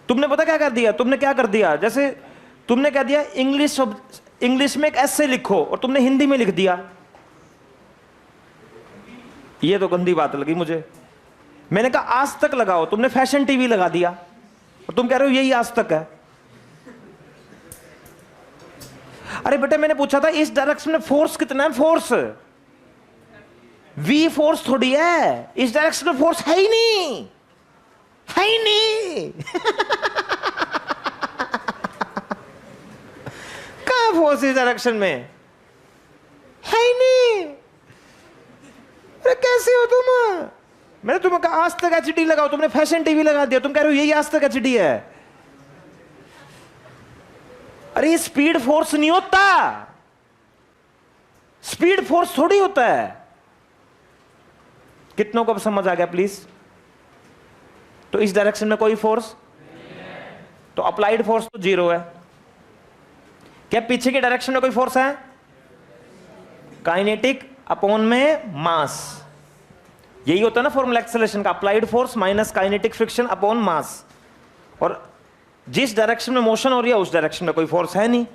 तुमने पता क्या कर दिया, तुमने क्या कर दिया, जैसे तुमने कह दिया इंग्लिश में एक ऐसे लिखो और तुमने हिंदी में लिख दिया। ये तो गंदी बात लगी मुझे। मैंने कहा आज तक लगाओ, तुमने फैशन टीवी लगा दिया और तुम कह रहे हो यही आज तक है। अरे बेटा मैंने पूछा था इस डायरेक्शन में फोर्स कितना है, फोर्स वी फोर्स थोड़ी है, इस डायरेक्शन में फोर्स है ही नहीं, है ही नहीं। कहां फोर्स इस डायरेक्शन में, है ही नहीं। अरे कैसे हो तुम? मैंने तुम्हें कहा आज तक एचडी लगाओ, तुमने फैशन टीवी लगा दिया, तुम कह रहे हो यही आज तक एचडी है। अरे ये स्पीड फोर्स नहीं होता, स्पीड फोर्स थोड़ी होता है। कितनों को अब समझ आ गया प्लीज? तो इस डायरेक्शन में कोई फोर्स, तो अप्लाइड फोर्स तो 0 है। क्या पीछे के डायरेक्शन में कोई फोर्स है? काइनेटिक अपॉन में मास, यही होता है ना फॉर्मूला एक्सेलरेशन का, applied force minus kinetic friction upon mass. और जिस डायरेक्शन में मोशन हो रही है उस डायरेक्शन में कोई फोर्स है नहीं।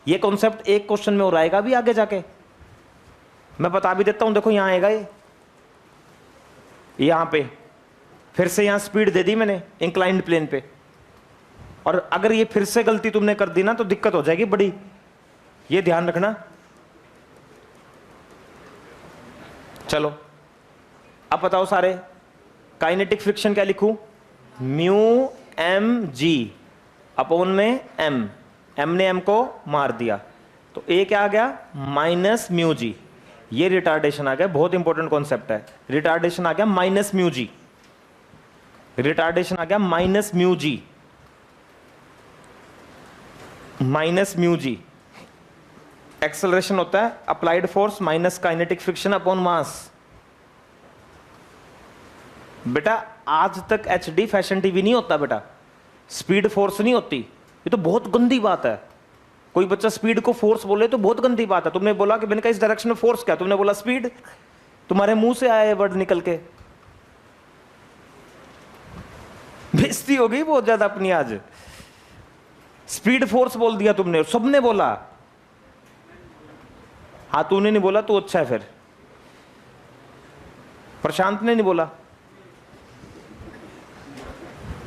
ये कॉन्सेप्ट एक क्वेश्चन में और आएगा भी आगे जाके, मैं बता भी देता हूं। देखो यहां आएगा ये, यहां पे फिर से यहां स्पीड दे दी मैंने इंक्लाइंड प्लेन पे, और अगर ये फिर से गलती तुमने कर दी ना तो दिक्कत हो जाएगी बड़ी, ये ध्यान रखना। चलो अब बताओ सारे, काइनेटिक फ्रिक्शन क्या लिखूं? म्यू एम जी अपॉन में एम, एम ने एम को मार दिया तो ए क्या आ गया? Minus mu G. ये रिटार्डेशन आ गया, बहुत इंपॉर्टेंट कॉन्सेप्ट है। रिटार्डेशन आ गया माइनस म्यू जी, रिटार्डेशन आ गया minus mu G, minus mu G. Acceleration होता है applied force minus kinetic friction upon mass. बेटा आज तक एचडी फैशन टीवी नहीं होता बेटा, स्पीड फोर्स नहीं होती, ये तो बहुत गंदी बात है। कोई बच्चा स्पीड को फोर्स बोले तो बहुत गंदी बात है। तुमने बोला कि मैंने कहा इस डायरेक्शन में फोर्स क्या, तुमने बोला स्पीड, तुम्हारे मुंह से आया ये वर्ड निकल के, बेइज्जती हो गई बहुत ज्यादा अपनी आज। स्पीड फोर्स बोल दिया तुमने, सबने बोला। हाँ तूने नहीं बोला तो अच्छा है, फिर प्रशांत ने नहीं बोला,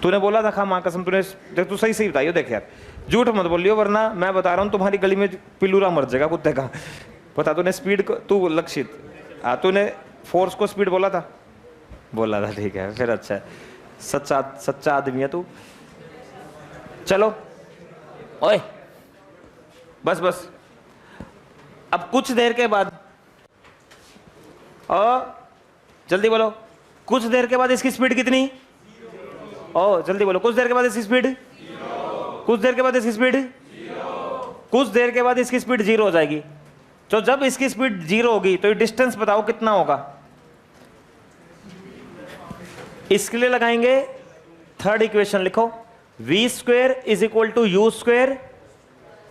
तूने बोला था, खा मां कसम तूने। देख तू सही सही बताइयो, देख यार झूठ मत बोलियो वरना मैं बता रहा हूं तुम्हारी गली में पिल्लूरा मर जाएगा कुत्ते का। पता तूने स्पीड को, तू लक्षित, हाँ तूने फोर्स को स्पीड बोला था, बोला था, ठीक है फिर अच्छा है, सच्चा आदमी है तू। चलो ओए बस बस, अब कुछ देर के बाद, और जल्दी बोलो, कुछ देर के बाद इसकी स्पीड कितनी? ओ जल्दी बोलो, कुछ देर के बाद इसकी स्पीड, कुछ देर के बाद इसकी स्पीड, कुछ देर के बाद इसकी स्पीड 0 हो जाएगी। तो जब इसकी स्पीड 0 होगी तो ये डिस्टेंस बताओ कितना होगा? इसके लिए लगाएंगे थर्ड इक्वेशन, लिखो v square is equal to u square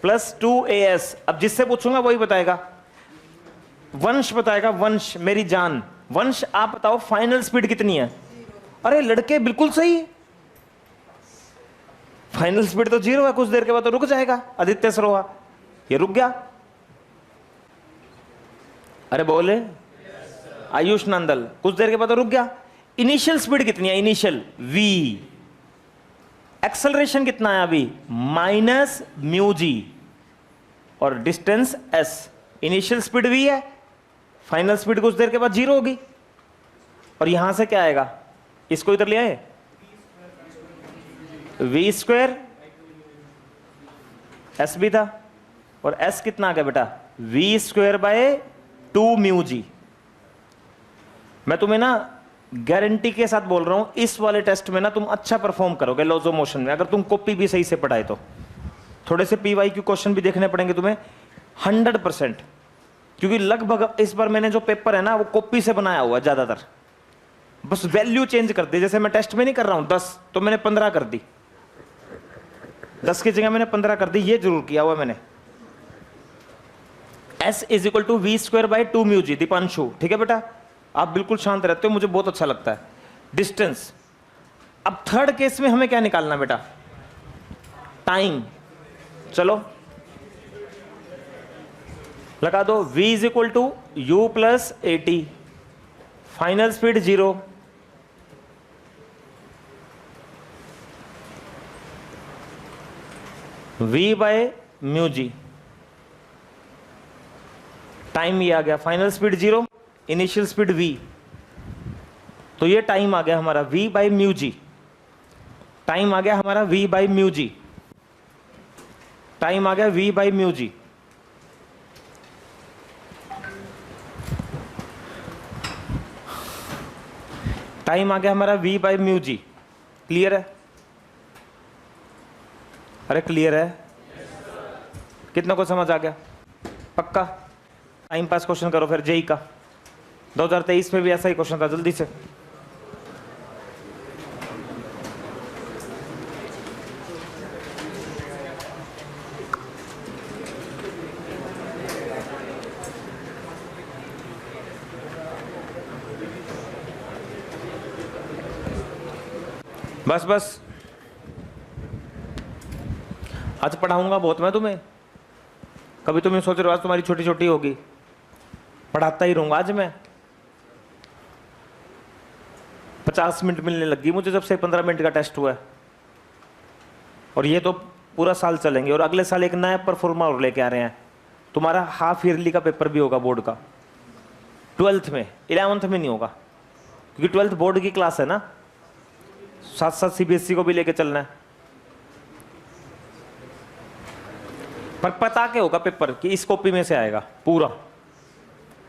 plus 2as। अब जिससे पूछूंगा वही बताएगा, वंश बताएगा, वंश मेरी जान, वंश आप बताओ फाइनल स्पीड कितनी है? अरे लड़के बिल्कुल सही, फाइनल स्पीड तो 0 है, कुछ देर के बाद तो रुक जाएगा। आदित्य सरोहा ये रुक गया। अरे बोले आयुष नंदल कुछ देर के बाद तो रुक गया। इनिशियल स्पीड कितनी है? Initial v। एक्सेलरेशन कितना है अभी? Minus mu G. और distance s, initial speed v है, फाइनल स्पीड कुछ देर के बाद 0 होगी। और यहां से क्या आएगा, इसको इधर ले आए, v स्क्वायर, s भी था, और s कितना आ गया बेटा, v स्क्वायर बाय 2 म्यू जी। मैं तुम्हें ना गारंटी के साथ बोल रहा हूं, इस वाले टेस्ट में ना तुम अच्छा परफॉर्म करोगे लॉज ऑफ मोशन में, अगर तुम कॉपी भी सही से पढ़ाए तो। थोड़े से PYQ क्वेश्चन भी देखने पड़ेंगे तुम्हें 100%, क्योंकि लगभग इस बार मैंने जो पेपर है ना वो कॉपी से बनाया हुआ ज्यादातर, बस वैल्यू चेंज कर दी। जैसे मैं टेस्ट में नहीं कर रहा हूं 10, तो मैंने 15 कर दी, 10 की जगह मैंने 15 कर दी, ये जरूर किया हुआ मैंने। s is equal to v square by 2 mu g. Deepanshu ठीक है बेटा, आप बिल्कुल शांत रहते हो, मुझे बहुत अच्छा लगता है। डिस्टेंस, अब थर्ड केस में हमें क्या निकालना बेटा, टाइम। चलो लगा दो, v is equal to u plus 80, final speed 0, v by mu g, time ये आ गया, final speed 0, initial speed v, तो ये टाइम आ गया हमारा v by mu g. Time आ गया हमारा v by mu g, time आ गया v by mu g. Time आ गया हमारा v by mu g. Clear है? अरे क्लियर है? कितना को समझ आ गया? पक्का? टाइम पास क्वेश्चन करो फिर जेई का, 2023 में भी ऐसा ही क्वेश्चन था, जल्दी से। बस बस, आज पढ़ाऊंगा बहुत मैं तुम्हें। कभी तुम सोच रहे हो आज तुम्हारी छोटी छोटी होगी, पढ़ाता ही रहूंगा आज मैं। 50 मिनट मिलने लगी मुझे जब से 15 मिनट का टेस्ट हुआ है, और ये तो पूरा साल चलेंगे। और अगले साल एक नया परफॉर्मा और लेके आ रहे हैं, तुम्हारा हाफ ईयरली का पेपर भी होगा बोर्ड का, 12th में, 11th में नहीं होगा, क्योंकि 12th बोर्ड की क्लास है ना, साथ साथ CBSE को भी लेके चलना है। पर पता क्या होगा पेपर कि इस कॉपी में से आएगा पूरा।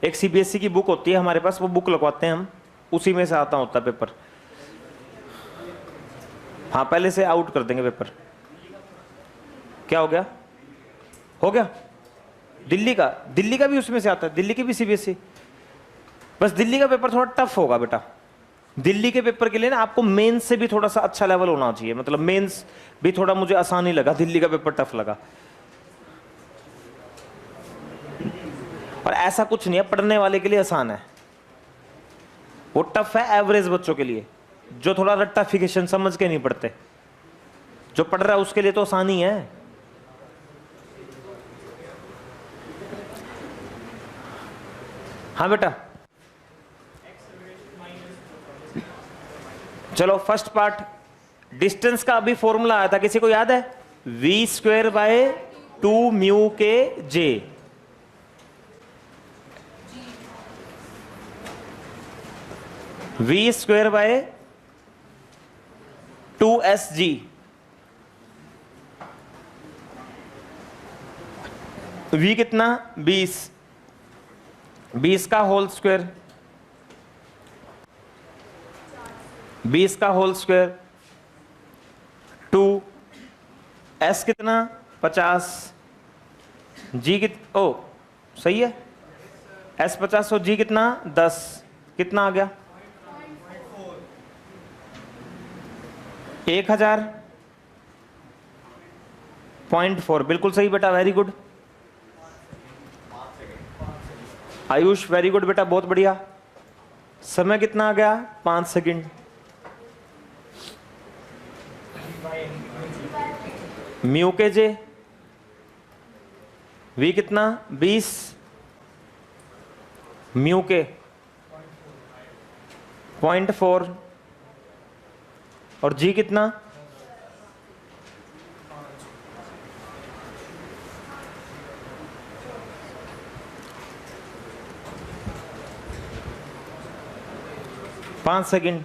एक CBSE की बुक होती है हमारे पास, वो बुक लगवाते हैं हम, उसी में से आता होता पेपर। हाँ पहले से आउट कर देंगे पेपर। क्या हो गया? हो गया दिल्ली का भी उसमें से आता है, दिल्ली की भी CBSE। बस दिल्ली का पेपर थोड़ा टफ होगा बेटा। दिल्ली के पेपर के लिए ना आपको मेंस से भी थोड़ा सा अच्छा लेवल होना चाहिए, मतलब मेंस भी थोड़ा मुझे आसान ही लगा, दिल्ली का पेपर टफ लगा। और ऐसा कुछ नहीं है, पढ़ने वाले के लिए आसान है, वो टफ है एवरेज बच्चों के लिए, जो थोड़ा रट्टाफिकेशन समझ के नहीं पढ़ते। जो पढ़ रहा है उसके लिए तो आसान ही है। हाँ बेटा चलो, फर्स्ट पार्ट डिस्टेंस का अभी फॉर्मूला आया था, किसी को याद है? v स्क्वायर बाय 2 म्यू के जे। v square by 2sg, v कितना? 20 का होल स्क्वायर, 20 का होल स्क्वायर 2, s कितना? 50, g ओ सही है, s 50 और g कितना? 10, कितना आ गया? 1000.4, बिल्कुल सही बेटा, very good Ayush, very good बेटा, बहुत बढ़िया। समय कितना आ गया? 5 सेकंड। म्यू के जे, v कितना? 20, म्यू के 0.4, और g कितना? 5 सेकंड।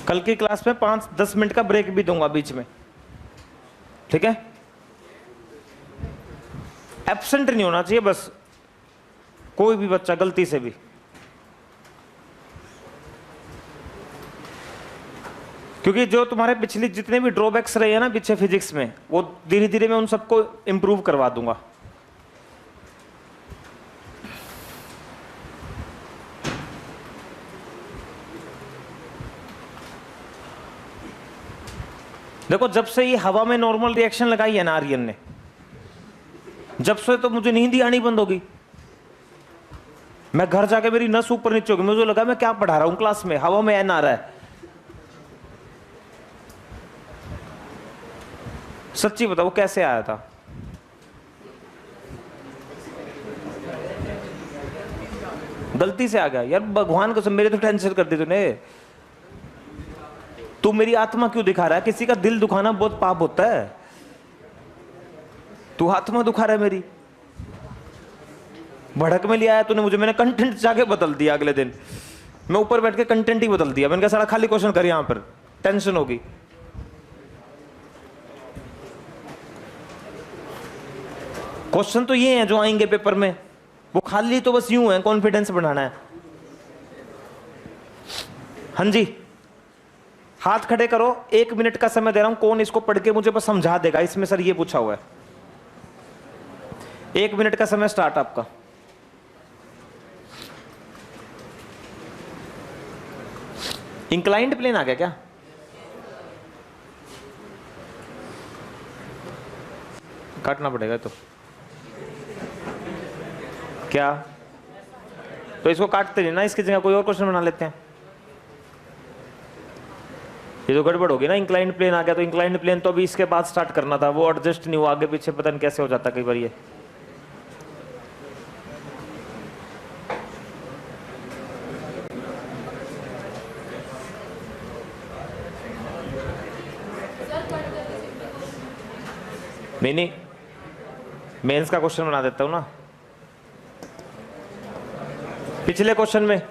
कल की क्लास में 5-10 मिनट का ब्रेक भी दूंगा बीच में, ठीक है? एब्सेंट नहीं होना चाहिए बस, कोई भी बच्चा गलती से भी। क्योंकि जो तुम्हारे पिछली जितने भी ड्रॉबैक्स रहे हैं ना पीछे फिजिक्स में, वो धीरे धीरे मैं उन सबको इंप्रूव करवा दूंगा। देखो जब से ये हवा में नॉर्मल रिएक्शन लगाई है ना आर्यन ने, जब से तो मुझे नींद ही आनी बंद होगी। मैं घर जाके मेरी नस ऊपर नीचे होगी, मुझे लगा मैं क्या पढ़ा रहा हूं क्लास में, हवा में एन आ रहा है। सच्ची बताओ कैसे आया था? गलती से आ गया यार, भगवान कसम मेरे तो टेंशन कर दी तूने। तू मेरी आत्मा क्यों दिखा रहा है? किसी का दिल दुखाना बहुत पाप होता है, तू आत्मा दुखा रहा है मेरी। भड़क में लिया है तूने मुझे, मैंने कंटेंट जाके बदल दिया। अगले दिन मैं ऊपर बैठ के कंटेंट ही बदल दिया। मैंने कहा सारा खाली क्वेश्चन कर, यहां पर टेंशन होगी। क्वेश्चन तो ये हैं जो आएंगे पेपर में, वो खाली तो बस यूं है, कॉन्फिडेंस बढ़ाना है। हाँ जी, हाथ खड़े करो, 1 मिनट का समय दे रहा हूं। कौन इसको पढ़ के मुझे बस समझा देगा, इसमें सर ये पूछा हुआ है। 1 मिनट का समय स्टार्ट आपका। इंक्लाइंड प्लेन आ गया क्या? काटना पड़ेगा तो क्या? तो इसको काटते नहीं ना, इसकी जगह कोई और क्वेश्चन बना लेते हैं। ये तो गड़बड़ होगी ना, इंक्लाइंड प्लेन आ गया तो इंक्लाइंड प्लेन तो अभी इसके बाद स्टार्ट करना था, वो एडजस्ट नहीं हुआ, आगे पीछे पता नहीं कैसे हो जाता कई बार ये। नहीं, मेंस का क्वेश्चन बना देता हूं ना। पिछले क्वेश्चन में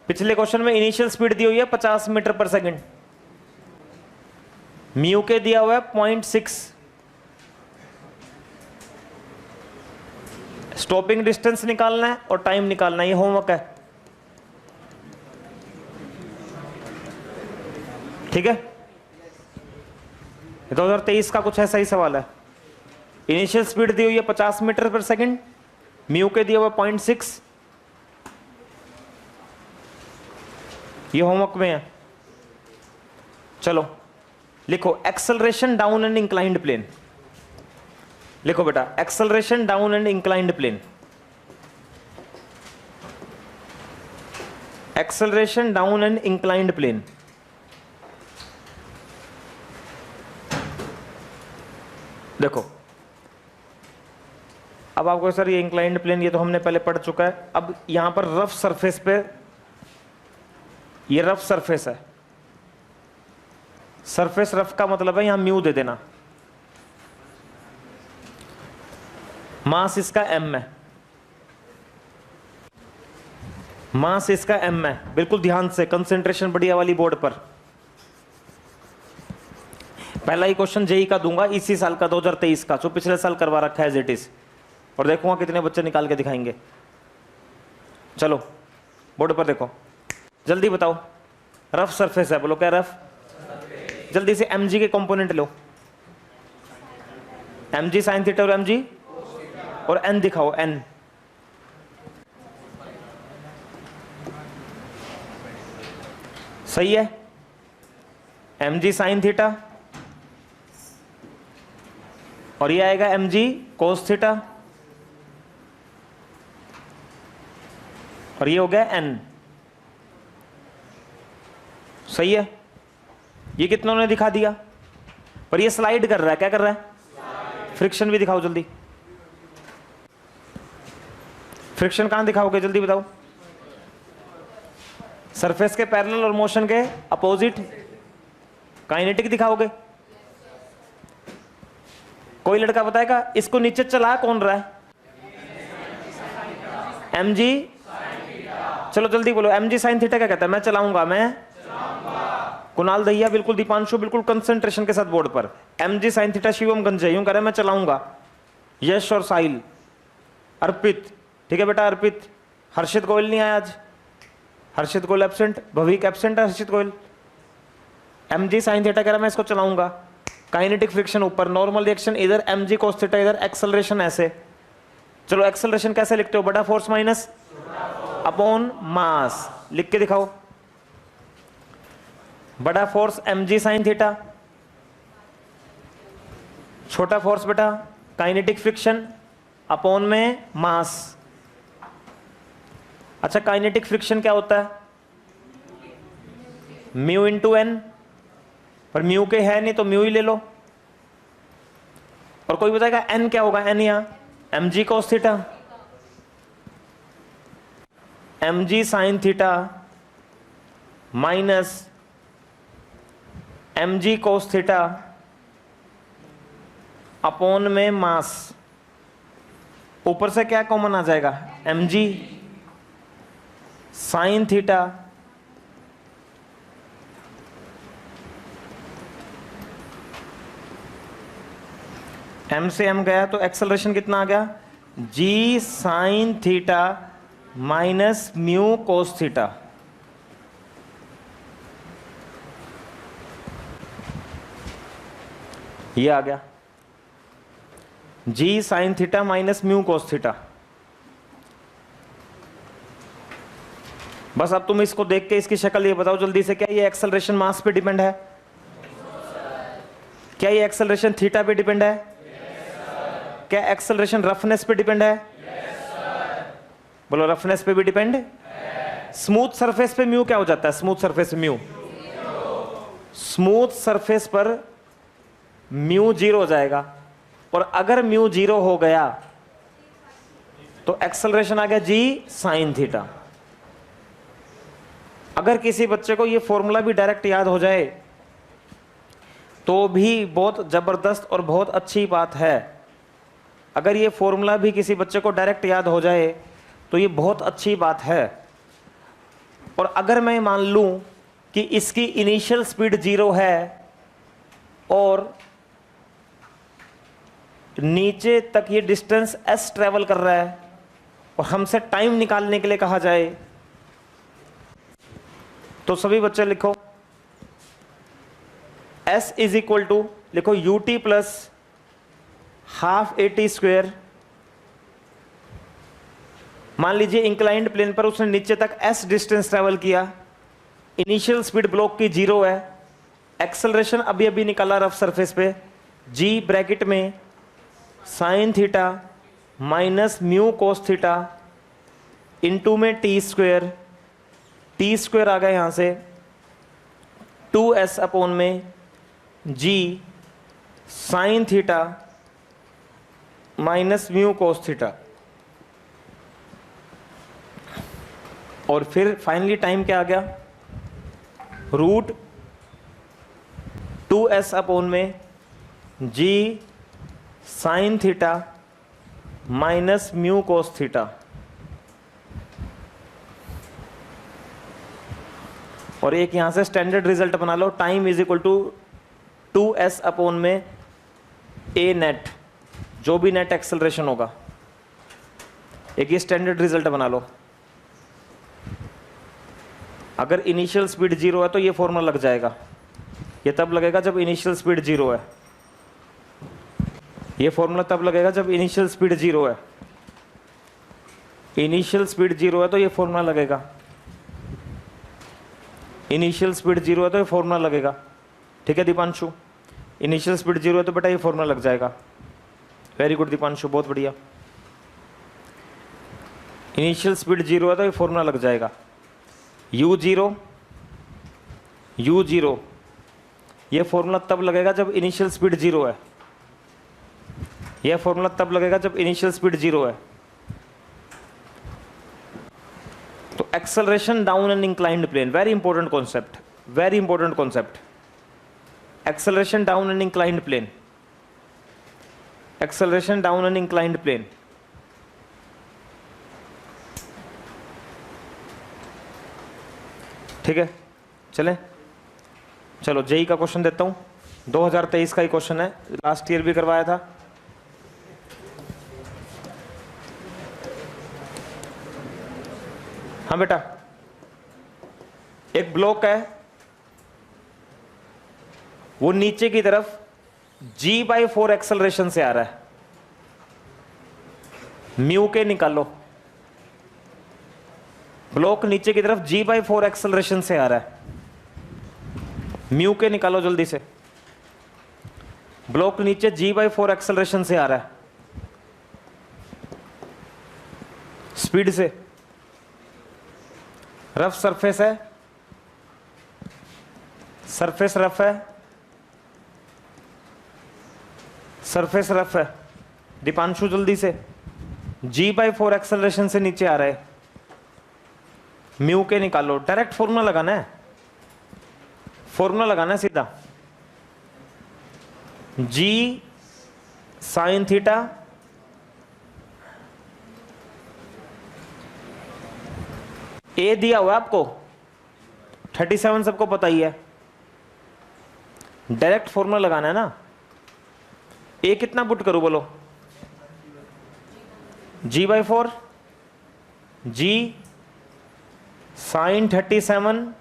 पिछले क्वेश्चन में इनिशियल स्पीड दी हुई है 50 मीटर पर सेकंड, म्यू के दिया हुआ है 0.6, स्टॉपिंग डिस्टेंस निकालना है और टाइम निकालना है। ये होमवर्क है, ठीक है? 2023 का कुछ ऐसा ही सवाल है। इनिशियल स्पीड दी हुई है 50 मीटर पर सेकंड, म्यू के दिया हुआ 0.6, ये होमवर्क में है। चलो लिखो acceleration down and inclined plane. लिखो बेटा, acceleration down and inclined plane. Acceleration down and inclined plane. देखो अब आपको सर ये इंक्लाइंड प्लेन ये तो हमने पहले पढ़ चुका है। अब यहां पर रफ सरफेस पे, ये रफ सरफेस है, सरफेस रफ का मतलब है यहां म्यू दे देना। मास इसका m है, मास इसका m है। बिल्कुल ध्यान से, कंसेंट्रेशन बढ़िया वाली बोर्ड पर। पहला ही क्वेश्चन जेई का दूंगा, इसी साल का 2023 का, जो पिछले साल करवा रखा है एज इट इज, और देखूंगा कितने बच्चे निकाल के दिखाएंगे। चलो बोर्ड पर देखो, जल्दी बताओ। रफ सरफेस है, बोलो क्या रफ? जल्दी से mg के कंपोनेंट लो, mg साइन थीटा और mg, और n दिखाओ, n। सही है, mg साइन थीटा और ये आएगा mg कोस थीटा, और ये हो गया n। सही है, ये कितनों ने दिखा दिया? पर ये स्लाइड कर रहा है, क्या कर रहा है? फ्रिक्शन भी दिखाओ जल्दी। फ्रिक्शन कहां दिखाओगे जल्दी बताओ? सरफेस के पैरेलल और मोशन के अपोजिट। काइनेटिक दिखाओगे? कोई लड़का बताएगा इसको नीचे चला कौन रहा है? mg, चलो जल्दी बोलो, mg साइन थीटा क्या कहता है? मैं चलाऊंगा, मैं कुणाल दहिया बिल्कुल, दीपांशु बिल्कुल कंसंट्रेशन के साथ बोर्ड पर। mg साइन थीटा शिवम गंजे, यूं करे मैं चलाऊंगा। यश और साहिल, अर्पित, ठीक है बेटा अर्पित। हर्षित गोयल नहीं आया आज, हर्षित गोयल एब्सेंट, भविक एब्सेंट है, हर्षित गोयल। mg साइन थीटा कह रहा मैं इसको चलाऊंगा। काइनेटिक फ्रिक्शन ऊपर, नॉर्मल रिएक्शन इधर mg cos थीटा, इधर एक्सेलरेशन ऐसे। चलो एक्सेलरेशन कैसे लिखते हो? बड़ा फोर्स माइनस अपॉन मास, लिख के दिखाओ। बड़ा फोर्स mg साइन थीटा, छोटा फोर्स बेटा काइनेटिक फ्रिक्शन अपॉन में मास। अच्छा काइनेटिक फ्रिक्शन क्या होता है? म्यू इंटू एन, पर म्यू के है नहीं तो म्यू ही ले लो। और कोई बताएगा एन क्या होगा? एन यहां mg cos theta, mg sign theta minus mg cos theta upon में मास। ऊपर से क्या कॉमन आ जाएगा? mg साइन थीटा m से m गया तो एक्सेलरेशन कितना आ गया? g sine theta minus mu cos theta. ये आ गया g sine theta minus mu cos theta. बस अब तुम इसको देख के इसकी शक्ल ये बताओ जल्दी से, क्या ये एक्सेलरेशन मास पे डिपेंड है? क्या ये एक्सेलरेशन थीटा पे डिपेंड है? क्या एक्सेलरेशन रफनेस पे डिपेंड है? बोलो रफनेस पे भी डिपेंड। स्मूथ सरफेस पे म्यू क्या हो जाता है? स्मूथ सरफेस पे म्यू, स्मूथ सरफेस पर म्यू जीरो हो जाएगा। और अगर म्यू जीरो हो गया तो एक्सेलरेशन आ गया जी साइन थीटा। अगर किसी बच्चे को ये फॉर्मूला भी डायरेक्ट याद हो जाए तो भी बहुत जबरदस्त और बहुत अच्छी बात है। अगर ये फॉर्मूला भी किसी बच्चे को डायरेक्ट याद हो जाए तो ये बहुत अच्छी बात है। और अगर मैं मान लूं कि इसकी इनिशियल स्पीड जीरो है और नीचे तक ये डिस्टेंस s ट्रेवल कर रहा है और हमसे टाइम निकालने के लिए कहा जाए तो सभी बच्चे लिखो s इज इक्वल टू, लिखो ut plus half A T square. मान लीजिए इंक्लाइंड प्लेन पर उसने नीचे तक s डिस्टेंस ट्रेवल किया, इनिशियल स्पीड ब्लॉक की जीरो है, एक्सेलरेशन अभी अभी निकाला रफ सरफेस पे, g ब्रैकेट में sign theta minus mu cos theta into में टी स्क्वेयर आ गया यहां से 2s अपॉन में g sine theta minus mu cos theta. और फिर फाइनली टाइम क्या आ गया? रूट 2s अपॉन में g sine theta minus mu cos theta. और एक यहां से स्टैंडर्ड रिजल्ट बना लो, time is equal to 2s upon में a नेट, जो भी नेट एक्सेलरेशन होगा। एक ये स्टैंडर्ड रिजल्ट बना लो। अगर इनिशियल स्पीड जीरो है तो ये फॉर्मूला लग जाएगा। ये तब लगेगा जब इनिशियल स्पीड जीरो है, ये फॉर्मूला तब लगेगा जब इनिशियल स्पीड जीरो है। इनिशियल स्पीड जीरो है तो ये फॉर्मूला लगेगा, इनिशियल स्पीड जीरो है तो ये फॉर्मूला लगेगा। ठीक है दीपांशु, इनिशियल स्पीड जीरो है तो बेटा ये फॉर्मूला लग जाएगा। वेरी गुड दीपांशु, बहुत बढ़िया। इनिशियल स्पीड जीरो है तो ये फॉर्मूला लग जाएगा। u जीरो ये फॉर्मूला तब लगेगा जब इनिशियल स्पीड जीरो है। यह फॉर्मूला तब लगेगा जब इनिशियल स्पीड जीरो है। तो acceleration down an inclined plane, very important concept, very important concept. Acceleration down an inclined plane, acceleration down an inclined plane. ठीक है, चलें। चलो जेई का क्वेश्चन देता हूं, 2023 का ही क्वेश्चन है, लास्ट ईयर भी करवाया था। हाँ बेटा, एक ब्लॉक है, वो नीचे की तरफ g/4 एक्सेलरेशन से आ रहा है, म्यू के निकालो। ब्लॉक नीचे की तरफ g/4 एक्सेलरेशन से आ रहा है, म्यू के निकालो जल्दी से। ब्लॉक नीचे g/4 एक्सेलरेशन से आ रहा है, स्पीड से। रफ सरफेस है, सरफेस रफ है, सरफेस रफ है। दीपांशु जल्दी से, g/4 एक्सेलरेशन से नीचे आ रहा है, म्यू के निकालो। डायरेक्ट फॉर्मूला लगाना है, फॉर्मूला लगाना है सीधा। g साइन थीटा ए दिया हुआ है आपको, 37 सबको पता ही है। डायरेक्ट फॉर्मूला लगाना है ना। ए कितना पुट करूं बोलो? g/4 g sine 37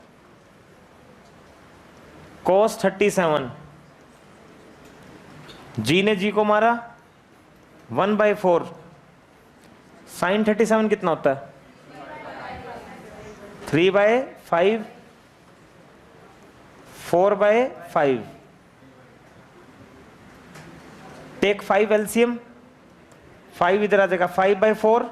cos 37। g ने g को मारा 1/4। साइन 37 कितना होता है? 3/5 4/5। टेक 5 एलसीएम, 5 इधर आ जाएगा, 5/4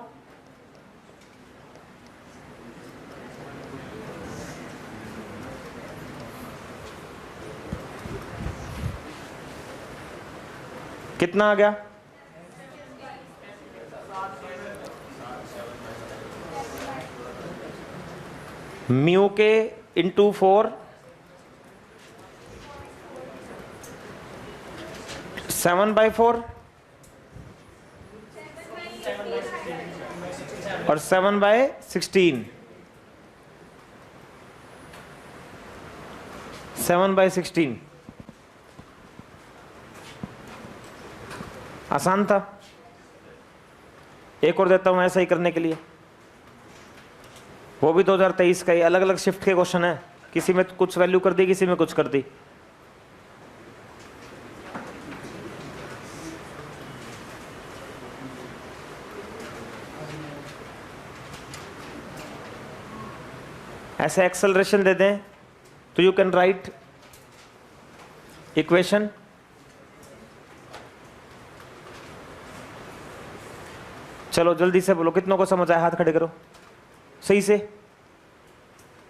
कितना आ गया? म्यू के इंटू 4 7/4 और 7/16। 7/16 आसान था। एक और देता हूं ऐसा ही करने के लिए, वो भी 2023 का ही। अलग अलग शिफ्ट के क्वेश्चन है, किसी में कुछ वैल्यू कर दी, किसी में कुछ कर दी। ऐसे एक्सेलरेशन दे दें तो यू कैन राइट इक्वेशन। चलो जल्दी से बोलो, कितनों को समझ आया? हाथ खड़े करो सही से।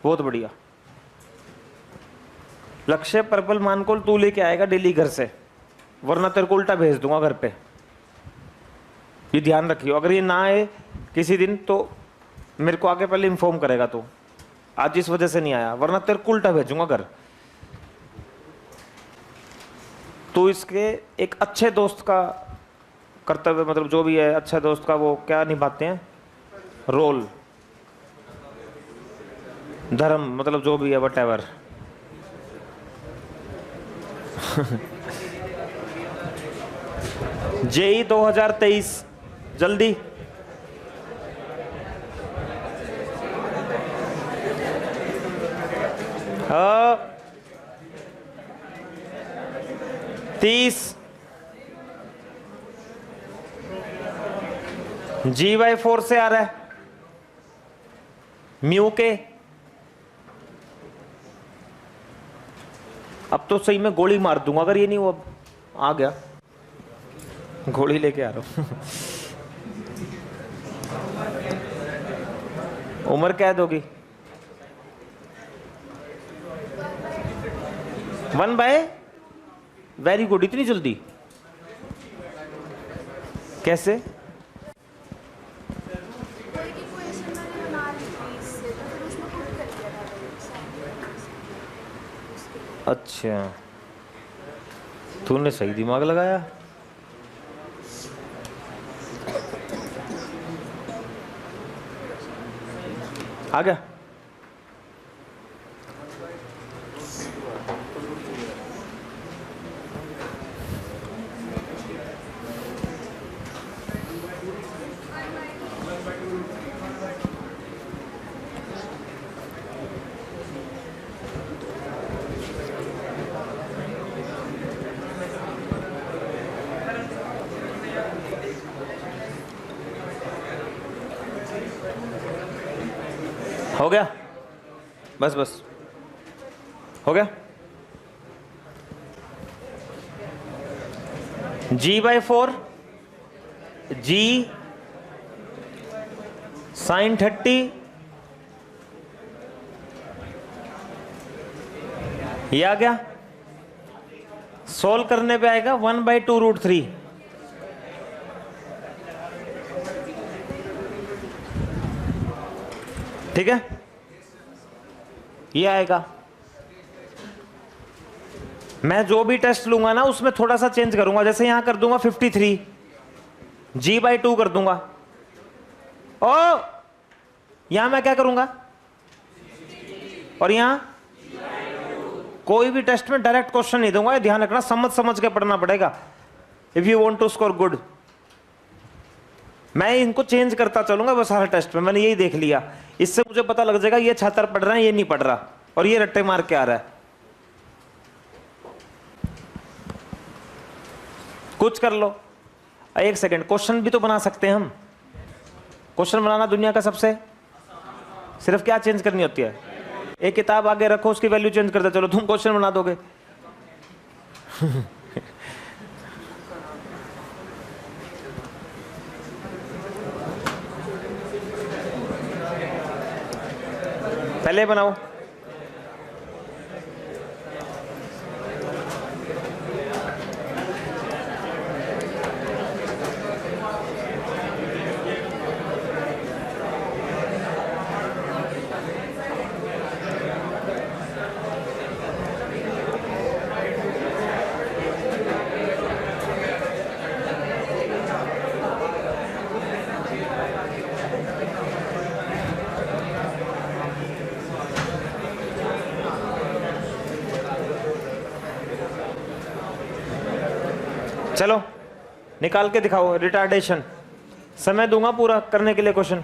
बहुत बढ़िया। लक्ष्य पर्पल मानकोल तू लेके आएगा डेली घर से, वरना तेरे को उल्टा भेज दूंगा घर पे। ये ध्यान रखियो, अगर ये ना आए किसी दिन तो मेरे को आके पहले इन्फॉर्म करेगा तू, आज इस वजह से नहीं आया, वरना तेरे को उल्टा भेजूंगा घर। तो इसके एक अच्छे दोस्त का कर्तव्य, मतलब जो भी है अच्छा दोस्त का, वो क्या निभाते हैं? रोल, धर्म, मतलब जो भी है वटएवर। जेई 2023 जल्दी। हाँ 30 g/4 से आ रहा है, म्यू के। अब तो सही में गोली मार दूंगा अगर ये नहीं वो आ गया। गोली लेके आ रहा हूं। उम्र क्या दोगी? 1/, वेरी गुड। इतनी जल्दी कैसे? अच्छा, तूने सही दिमाग लगाया। आ गया? हो गया? बस बस हो गया। G/4 G sin 30 ये आ गया। सोल्व करने पे आएगा 1/2√3। ठीक है, ये आएगा। मैं जो भी टेस्ट लूंगा ना उसमें थोड़ा सा चेंज करूंगा, जैसे यहां कर दूंगा 53, G/2 कर दूंगा। ओ यहां मैं क्या करूंगा, और यहां कोई भी टेस्ट में डायरेक्ट क्वेश्चन नहीं दूंगा, ध्यान रखना, समझ समझ के पढ़ना पड़ेगा if you want to score good. मैं इनको चेंज करता चलूंगा बस हर टेस्ट में। मैंने यही देख लिया, इससे मुझे पता लग जाएगा ये छात्र पढ़ रहा है, ये नहीं पढ़ रहा, और ये रट्टे मार के आ रहा है। कुछ कर लो। एक सेकंड, क्वेश्चन भी तो बना सकते हैं हम। क्वेश्चन बनाना दुनिया का सबसे, सिर्फ क्या चेंज करनी होती है, एक किताब आगे रखो, उसकी वैल्यू चेंज कर दो, चलो तुम क्वेश्चन बना दोगे। पहले बनाओ। चलो निकाल के दिखाओ रिटार्डेशन। समय दूंगा पूरा करने के लिए क्वेश्चन।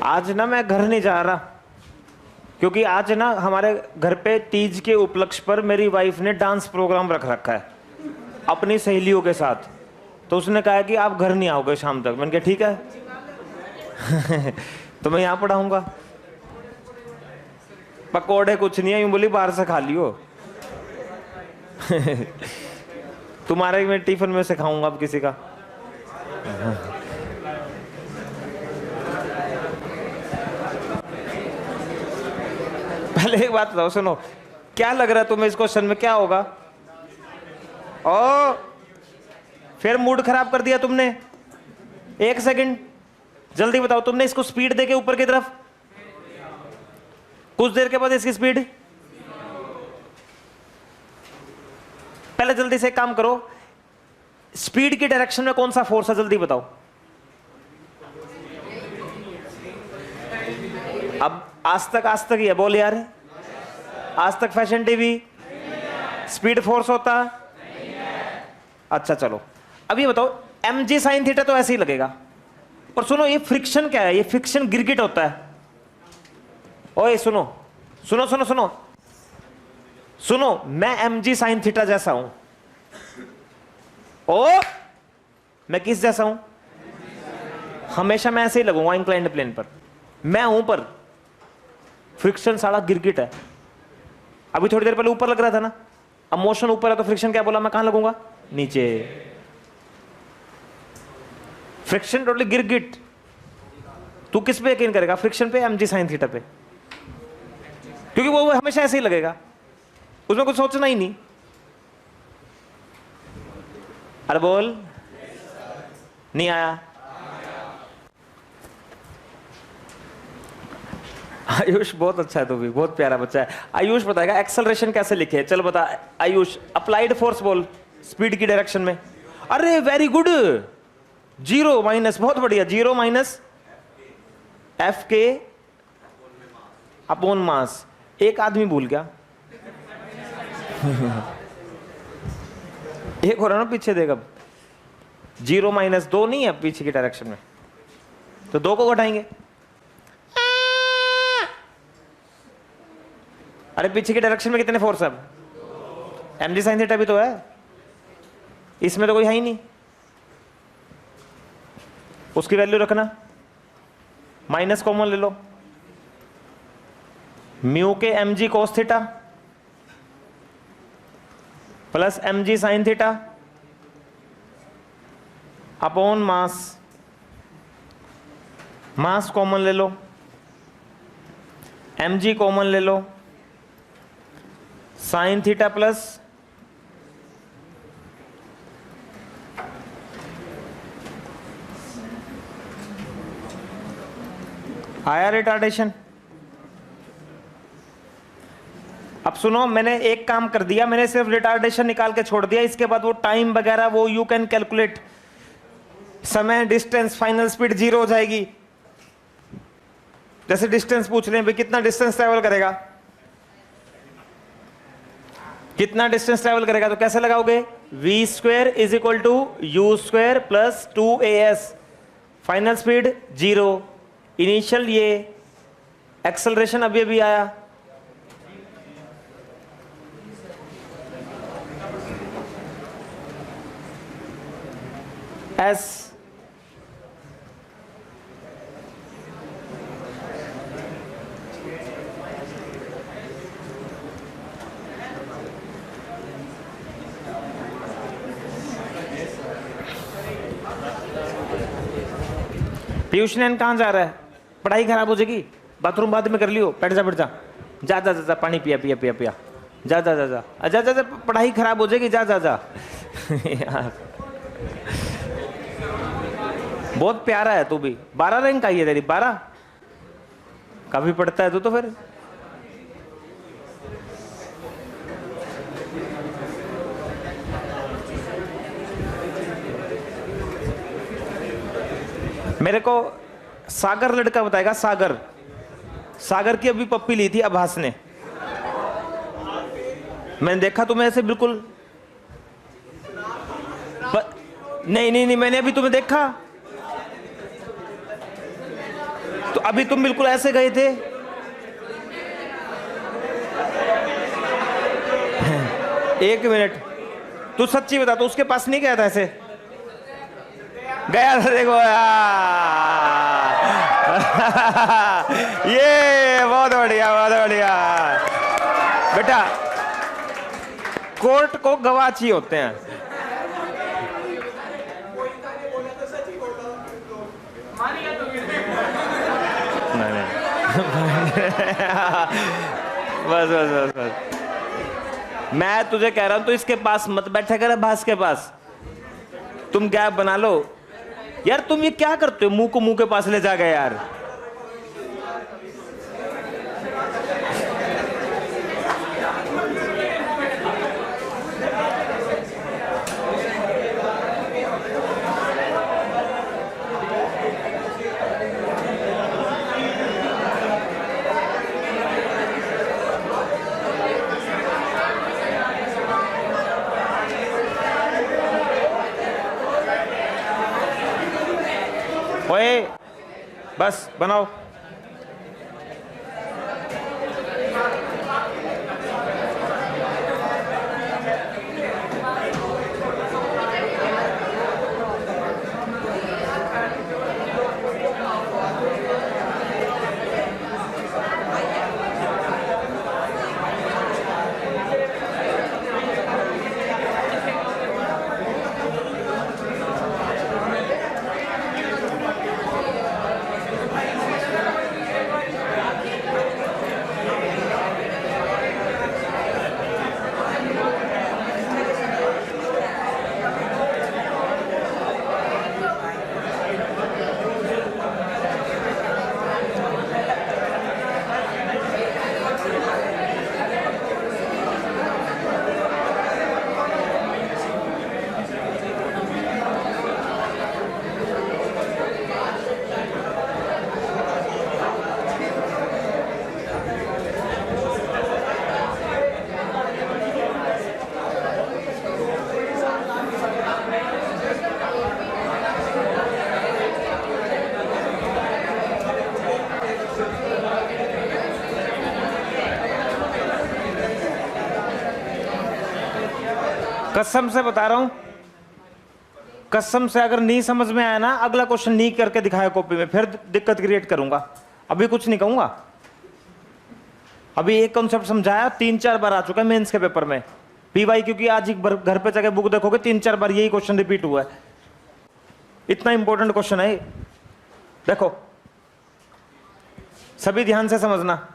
आज ना मैं घर नहीं जा रहा, क्योंकि आज ना हमारे घर पे तीज के उपलक्ष्य पर मेरी वाइफ ने डांस प्रोग्राम रख रखा है अपनी सहेलियों के साथ। तो उसने कहा कि आप घर नहीं आओगे शाम तक। मैंने कहा ठीक है। तो मैं यहाँ पढ़ाऊंगा। पकौड़े कुछ नहीं है, यूं बोली बाहर से खा लियो। तुम्हारे मैं टिफिन में से खाऊंगा अब किसी का। पहले एक बात बताओ, सुनो, क्या लग रहा है तुम्हें इस क्वेश्चन में क्या होगा? ओ फिर मूड खराब कर दिया तुमने। एक सेकंड, जल्दी बताओ, तुमने इसको स्पीड देके ऊपर की तरफ, कुछ देर के बाद इसकी स्पीड, पहले जल्दी से एक काम करो, स्पीड की डायरेक्शन में कौन सा फोर्स है जल्दी बताओ। अब आज तक ही है, बोल यार, आज तक फैशन टीवी स्पीड फोर्स होता? अच्छा चलो, अब ये बताओ, mg sin थीटा तो ऐसे ही लगेगा। और सुनो, ये फ्रिक्शन क्या है? ये फ्रिक्शन गिरगिट होता है। ओए सुनो सुनो सुनो सुनो सुनो, मैं mg sin थीटा जैसा हूं। ओ मैं किस जैसा हूं? हमेशा मैं ऐसे ही लगूंगा इंक्लाइंड प्लेन पर। मैं हूं पर फ्रिक्शन सारा गिरगिट है। अभी थोड़ी देर पहले ऊपर लग रहा था ना, अब मोशन ऊपर है तो फ्रिक्शन क्या बोला, मैं कहां लगूंगा? नीचे। फ्रिक्शन टोटली गिरगिट। तू किस पे यकीन करेगा, फ्रिक्शन पे, mg sin थीटा पे? क्योंकि वो हमेशा ऐसे ही लगेगा, उसमें कुछ सोचना ही नहीं। अरे बोल, नहीं आया। आयुष बहुत अच्छा है, तो भी बहुत प्यारा बच्चा है। आयुष बताएगा एक्सेलरेशन कैसे लिखे। चल बता आयुष, अप्लाइड फोर्स बोल स्पीड की डायरेक्शन में। अरे वेरी गुड, जीरो माइनस, बहुत बढ़िया, जीरो माइनस एफ के अपॉन मास। एक आदमी भूल गया। एक हो रहा ना पीछे, देख अब जीरो माइनस दो नहीं है पीछे की डायरेक्शन में, तो दो को घटाएंगे। अरे पीछे की डायरेक्शन में कितने फोर्स है? एम जी साइन थीटा भी तो है, इसमें तो कोई है ही नहीं। उसकी वैल्यू रखना, माइनस कॉमन ले लो, म्यू के m g cos theta plus m g sine theta upon mass. Mass common ले लो, एम जी कॉमन ले लो, साइन थीटा प्लस आया रिटार्डेशन। अब सुनो, मैंने एक काम कर दिया, मैंने सिर्फ रिटार्डेशन निकाल के छोड़ दिया। इसके बाद वो टाइम वगैरह वो यू कैन कैलकुलेट, समय, डिस्टेंस, फाइनल स्पीड जीरो हो जाएगी। जैसे डिस्टेंस पूछ रहे हैं भाई, कितना डिस्टेंस ट्रेवल करेगा, कितना डिस्टेंस ट्रेवल करेगा, तो कैसे लगाओगे? V square is equal to u square plus 2as। Final speed zero, initial ये एक्सेलरेशन अभी अभी आया, एस। पीयूष नैन कहाँ जा रहा है? पढ़ाई खराब हो जाएगी, बाथरूम बाद में कर लियो, बैठ जा बैठ जा, जा जा जा, पानी पिया पिया पिया पिया, जा जा जा जा जा जा जा, पढ़ाई खराब हो जाएगी, जा जा जा। यार बहुत प्यारा है तू भी। 12 रैंक आई है तेरी, 12 काफी पढ़ता है तू तो। फिर मेरे को सागर लड़का बताएगा, सागर, सागर की अभी पप्पी ली थी आभास ने, मैंने देखा तुम्हें ऐसे बिल्कुल नहीं नहीं नहीं, मैंने अभी तुम्हें देखा तो अभी तुम बिल्कुल ऐसे गए थे। एक मिनट, तू सच्ची बता, तो उसके पास नहीं गया था? ऐसे गया था, देखो ये बहुत बढ़िया, बहुत बढ़िया बेटा। कोर्ट को गवाह चाहिए होते हैं। नहीं नहीं बस बस बस बस, मैं तुझे कह रहा हूं, तो इसके पास मत बैठा कर, भास के पास तुम गैप बना लो। यार तुम ये क्या करते हो, मुंह को मुंह के पास ले जा गए यार। ओए बस बनाओ। कसम से बता रहा हूं, कसम से अगर नहीं समझ में आया ना, अगला क्वेश्चन नहीं करके दिखाया कॉपी में, फिर दिक्कत क्रिएट करूंगा। अभी कुछ नहीं कहूंगा। अभी एक कॉन्सेप्ट समझाया, 3-4 बार आ चुका है मेंस के पेपर में पीवाई, क्योंकि आज एक बार घर पे जाके बुक देखोगे 3-4 बार यही क्वेश्चन रिपीट हुआ है। इतना इंपॉर्टेंट क्वेश्चन है। देखो सभी ध्यान से समझना,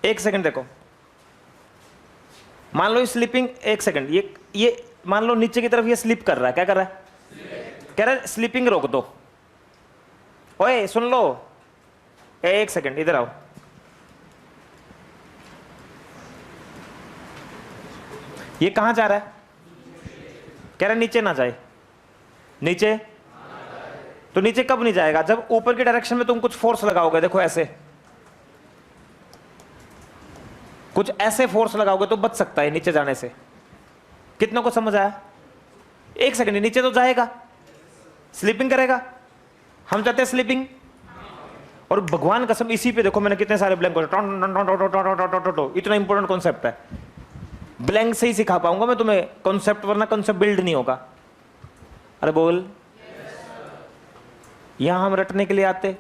एक सेकंड देखो। मान लो स्लीपिंग, एक सेकंड, ये मान लो नीचे की तरफ ये स्लिप कर रहा है। क्या कर रहा है? कह रहा है स्लीपिंग रोक दो। ओए सुन लो, एक सेकंड इधर आओ। ये कहां जा रहा है? कह रहा है नीचे ना जाए। नीचे तो नीचे कब नहीं जाएगा? जब ऊपर की डायरेक्शन में तुम कुछ फोर्स लगाओगे। देखो ऐसे, कुछ ऐसे फोर्स लगाओगे तो बच सकता है नीचे जाने से। कितनों को समझ आया? एक सेकंड, नीचे तो जाएगा, स्लीपिंग करेगा। हम चाहते हैं स्लीपिंग, और भगवान कसम इसी पे देखो मैंने कितने सारे ब्लैंक, इतना इंपॉर्टेंट कॉन्सेप्ट है। ब्लैंक से ही सिखा पाऊंगा मैं तुम्हें कॉन्सेप्ट, वरना कॉन्सेप्ट बिल्ड नहीं होगा। अरे बोल, यहां हम रटने के लिए आते,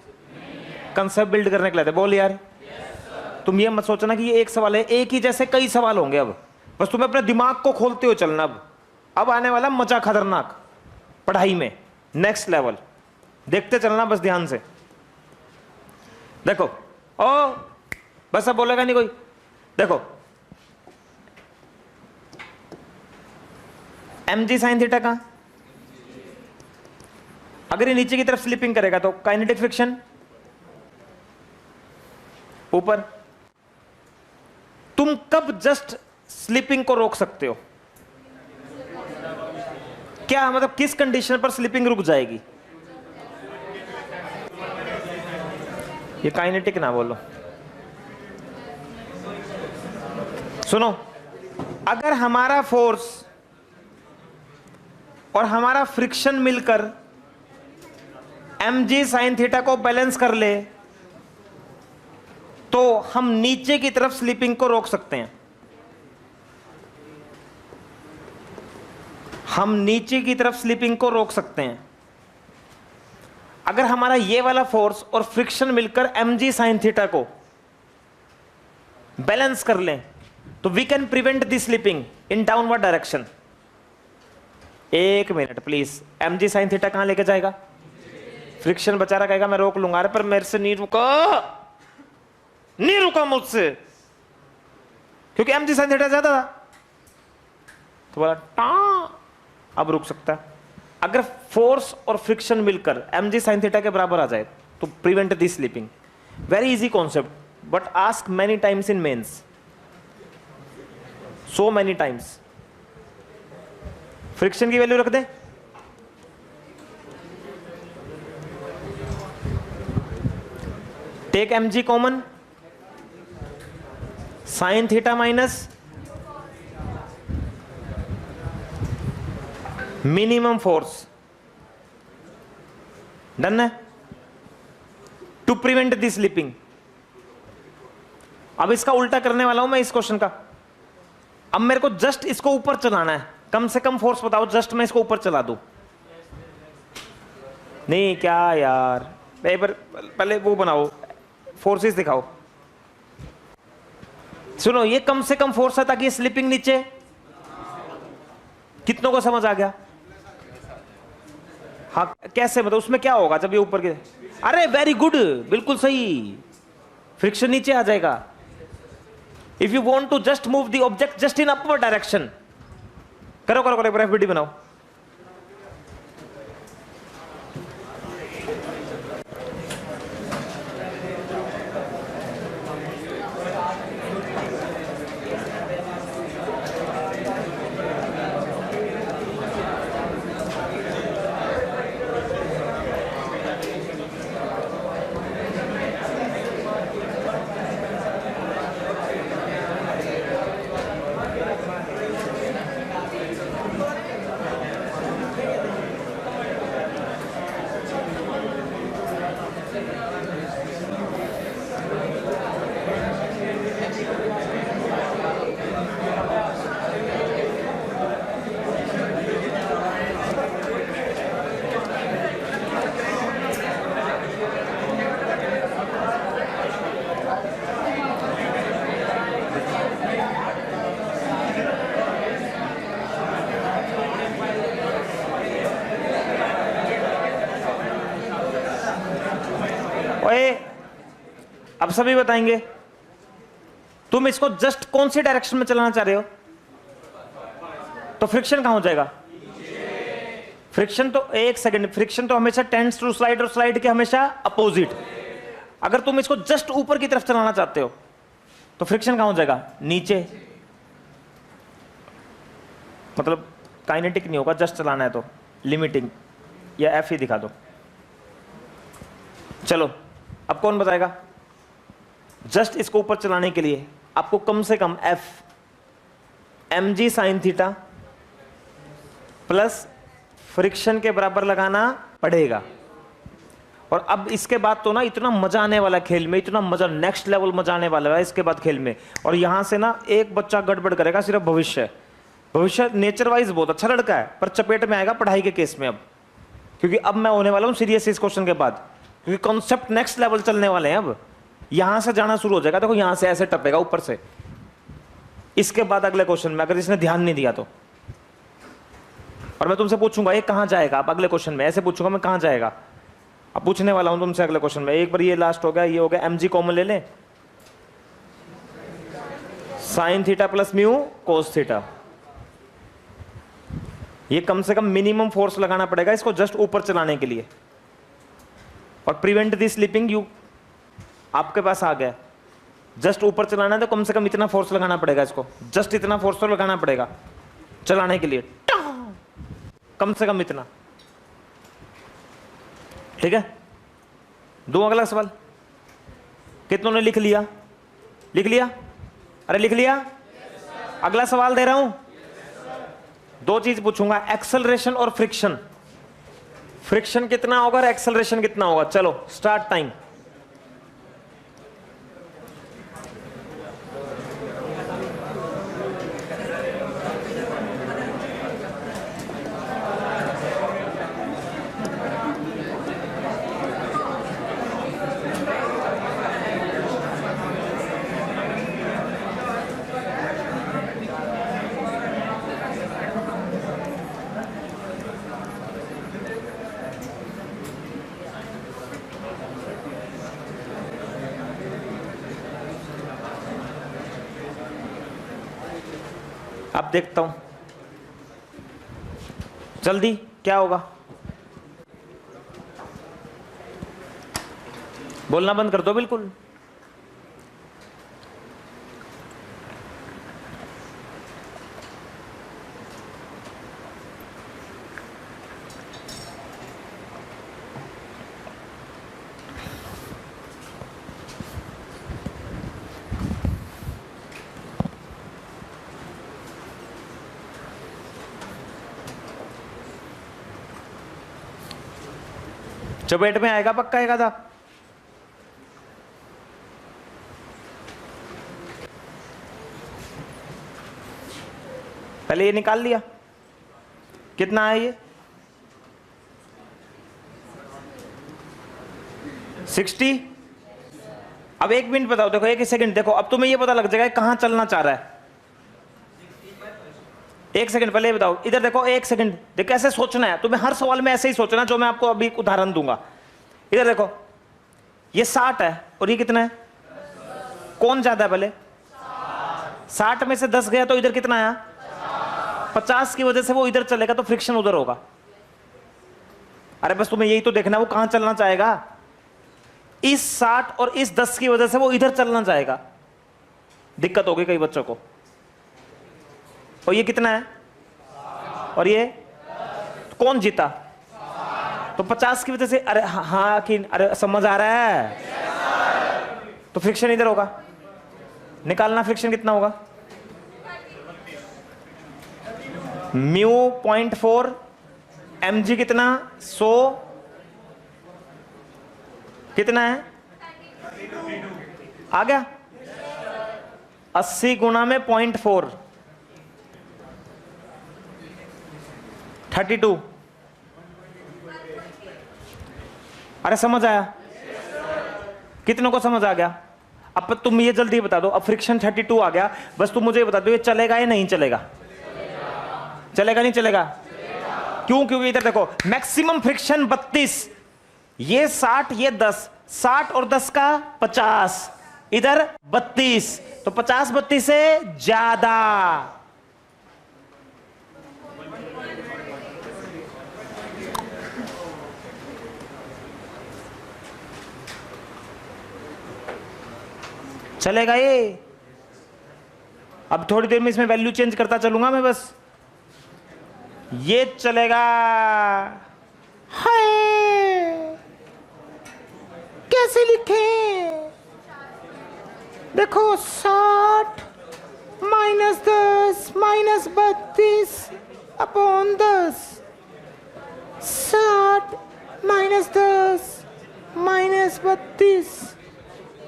कंसेप्ट बिल्ड करने के लिए आते। बोल यार, तुम ये मत सोचना कि ये एक सवाल है, एक ही जैसे कई सवाल होंगे। अब बस तुम्हें अपने दिमाग को खोलते हो चलना। अब आने वाला मजा खतरनाक पढ़ाई में, नेक्स्ट लेवल, देखते चलना बस ध्यान से। देखो ओ, बस अब बोलेगा नहीं कोई। देखो mg sin थीटा का, अगर ये नीचे की तरफ स्लिपिंग करेगा तो काइनेटिक फ्रिक्शन ऊपर। तुम कब जस्ट स्लिपिंग को रोक सकते हो? क्या मतलब किस कंडीशन पर स्लिपिंग रुक जाएगी? ये काइनेटिक ना बोलो। सुनो, अगर हमारा फोर्स और हमारा फ्रिक्शन मिलकर mg sin थीटा को बैलेंस कर ले, तो हम नीचे की तरफ स्लिपिंग को रोक सकते हैं। हम नीचे की तरफ स्लिपिंग को रोक सकते हैं अगर हमारा ये वाला फोर्स और फ्रिक्शन मिलकर mg sin थीटा को बैलेंस कर लें, तो we can prevent the slipping in downward direction. एक minute please, mg sin theta कहां लेके जाएगा? फ्रिक्शन बेचारा कहेगा मैं रोक लूंगा। अरे पर मेरे से नहीं रुका मुझसे, क्योंकि mg sin थीटा ज्यादा था। तो बोला टा, अब रुक सकता है। अगर फोर्स और फ्रिक्शन मिलकर mg sin थीटा के बराबर आ जाए तो prevent the sleeping. Very easy concept, but ask many times in Mains, so many times. Friction की वैल्यू रख दे, take mg common, sin theta minus minimum force. Done है? To prevent the sleeping. अब इसका उल्टा करने वाला हूं मैं इस क्वेश्चन का। अब मेरे को जस्ट इसको ऊपर चलाना है, कम से कम फोर्स बताओ, जस्ट मैं इसको ऊपर चला दूं। नहीं क्या यार, पहले वो बनाओ, फोर्सेस दिखाओ। सुनो, ये कम से कम फोर्स है ताकि ये स्लिपिंग नीचे। कितनों को समझ आ गया? हाँ कैसे, मतलब उसमें क्या होगा जब ये ऊपर के? अरे वेरी गुड, बिल्कुल सही, फ्रिक्शन नीचे आ जाएगा। If you want to just move the object just in upward direction, करो करो करो, एफबीडी बनाओ। गए? अब सभी बताएंगे। तुम इसको जस्ट कौन सी डायरेक्शन में चलाना चाह रहे हो? तो फ्रिक्शन कहां हो जाएगा? फ्रिक्शन तो, एक सेकंड, फ्रिक्शन तो हमेशा टेंड्स टू स्लाइड और स्लाइड के हमेशा अपोजिट। अगर तुम इसको जस्ट ऊपर की तरफ चलाना चाहते हो तो फ्रिक्शन कहां हो जाएगा? नीचे। मतलब काइनेटिक नहीं होगा, जस्ट चलाना है तो लिमिटिंग या एफ ही दिखा दो। चलो अब कौन बताएगा? जस्ट इसको ऊपर चलाने के लिए आपको कम से कम f m g sine theta plus friction के बराबर लगाना पड़ेगा। और अब इसके बाद तो ना इतना मजा आने वाला खेल में, इतना मजा, नेक्स्ट लेवल मजा आने वाला है इसके बाद खेल में। और यहां से ना एक बच्चा गड़बड़ करेगा, सिर्फ भविष्य। भविष्य नेचर वाइज बहुत अच्छा लड़का है, पर चपेट में आएगा पढ़ाई के केस में अब, क्योंकि अब मैं होने वाला हूं सीरियस इस क्वेश्चन के बाद, क्योंकि कॉन्सेप्ट नेक्स्ट लेवल चलने वाले हैं। अब यहां से जाना शुरू हो जाएगा। देखो यहां से ऐसे टपेगा ऊपर से, इसके बाद अगले क्वेश्चन में अगर इसने ध्यान नहीं दिया तो, और मैं तुमसे पूछूंगा ये कहां जाएगा। अब अगले क्वेश्चन में ऐसे पूछूंगा मैं, कहां जाएगा। अब पूछने वाला हूं तुमसे अगले क्वेश्चन में। एक बार ये लास्ट हो गया, ये हो गया, एम जी कॉमन ले लें, sign theta plus mu cos theta. ये कम से कम मिनिमम फोर्स लगाना पड़ेगा इसको जस्ट ऊपर चलाने के लिए। और प्रिवेंट दी स्लिपिंग, यू आपके पास आ गया, जस्ट ऊपर चलाना है तो कम से कम इतना फोर्स लगाना पड़ेगा इसको, जस्ट इतना फोर्स तो लगाना पड़ेगा चलाने के लिए, कम से कम इतना। ठीक है, दो अगला सवाल। कितनों ने लिख लिया? लिख लिया? अरे लिख लिया? अगला सवाल दे रहा हूं। दो चीज पूछूंगा, एक्सेलरेशन और फ्रिक्शन। फ्रिक्शन कितना होगा और एक्सेलरेशन कितना होगा? चलो स्टार्ट टाइम। अब देखता हूं जल्दी क्या होगा। बोलना बंद कर दो बिल्कुल। चपेट में आएगा पक्का एक आधा। पहले ये निकाल लिया, कितना है ये? 60। अब एक मिनट बताओ, देखो एक सेकंड, देखो अब तुम्हें ये पता लग जाएगा कहां चलना चाह रहा है। एक सेकंड पहले बताओ, इधर देखो, एक सेकंड देखो, ऐसे सोचना है तुम्हें, हर सवाल में ऐसे ही सोचना जो मैं आपको अभी उदाहरण दूंगा। इधर देखो, ये 60 है और ये कितना है? कौन ज्यादा है? पहले 60 में से 10 गया तो इधर कितना आया? 50 की वजह से वो इधर चलेगा तो फ्रिक्शन उधर होगा। अरे बस तुम्हें यही तो देखना, वो कहां चलना चाहेगा। इस 60 और इस 10 की वजह से वो इधर चलना चाहेगा, दिक्कत होगी कई बच्चों को। और ये कितना है? और ये कौन जीता? तो 50 की वजह से, अरे हाँ कि, अरे समझ आ रहा है? तो फ्रिक्शन इधर होगा, निकालना फ्रिक्शन कितना होगा? म्यू 0.4, mg कितना? 100 कितना है? आ गया? 80 गुना में 0.4, 32। अरे समझ आया? कितनों को समझ आ गया? अब तुम ये जल्दी बता दो, अब फ्रिक्शन 32 आ गया, बस तुम मुझे बता दो ये चलेगा या नहीं चलेगा? चलेगा नहीं चलेगा? क्यों? क्योंकि इधर देखो, मैक्सिमम फ्रिक्शन 32, ये 60, ये 10, 60 और 10 का 50, इधर 32, तो 50 32 से ज्यादा। चलेगा ये? अब थोड़ी देर में इसमें वैल्यू चेंज करता चलूंगा मैं बस। ये चलेगा। हाय, कैसे लिखे? देखो 60 minus 10 minus 32 upon 10, 60 minus 10 minus 32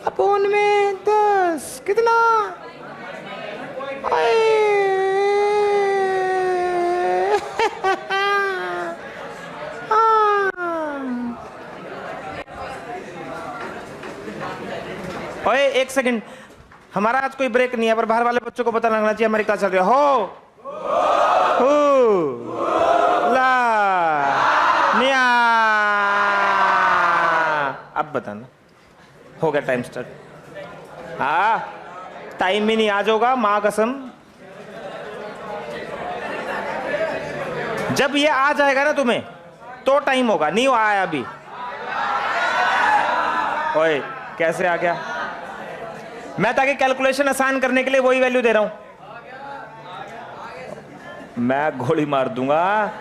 upon में 10, कितना? ओए एक सेकंड, हमारा आज कोई ब्रेक नहीं है, पर बाहर वाले बच्चों को पता लगना चाहिए हमारी क्लास चल रही है। हो ला निया। अब बताना, हो गया टाइम स्टार्ट। हाँ, टाइम ही नहीं, आज होगा माँ कसम। जब ये आ जाएगा ना तुम्हें तो टाइम होगा, नहीं आया अभी। ओए कैसे आ गया? मैं ताकि कैलकुलेशन आसान करने के लिए वही वैल्यू दे रहा हूं। मैं गोली मार दूंगा।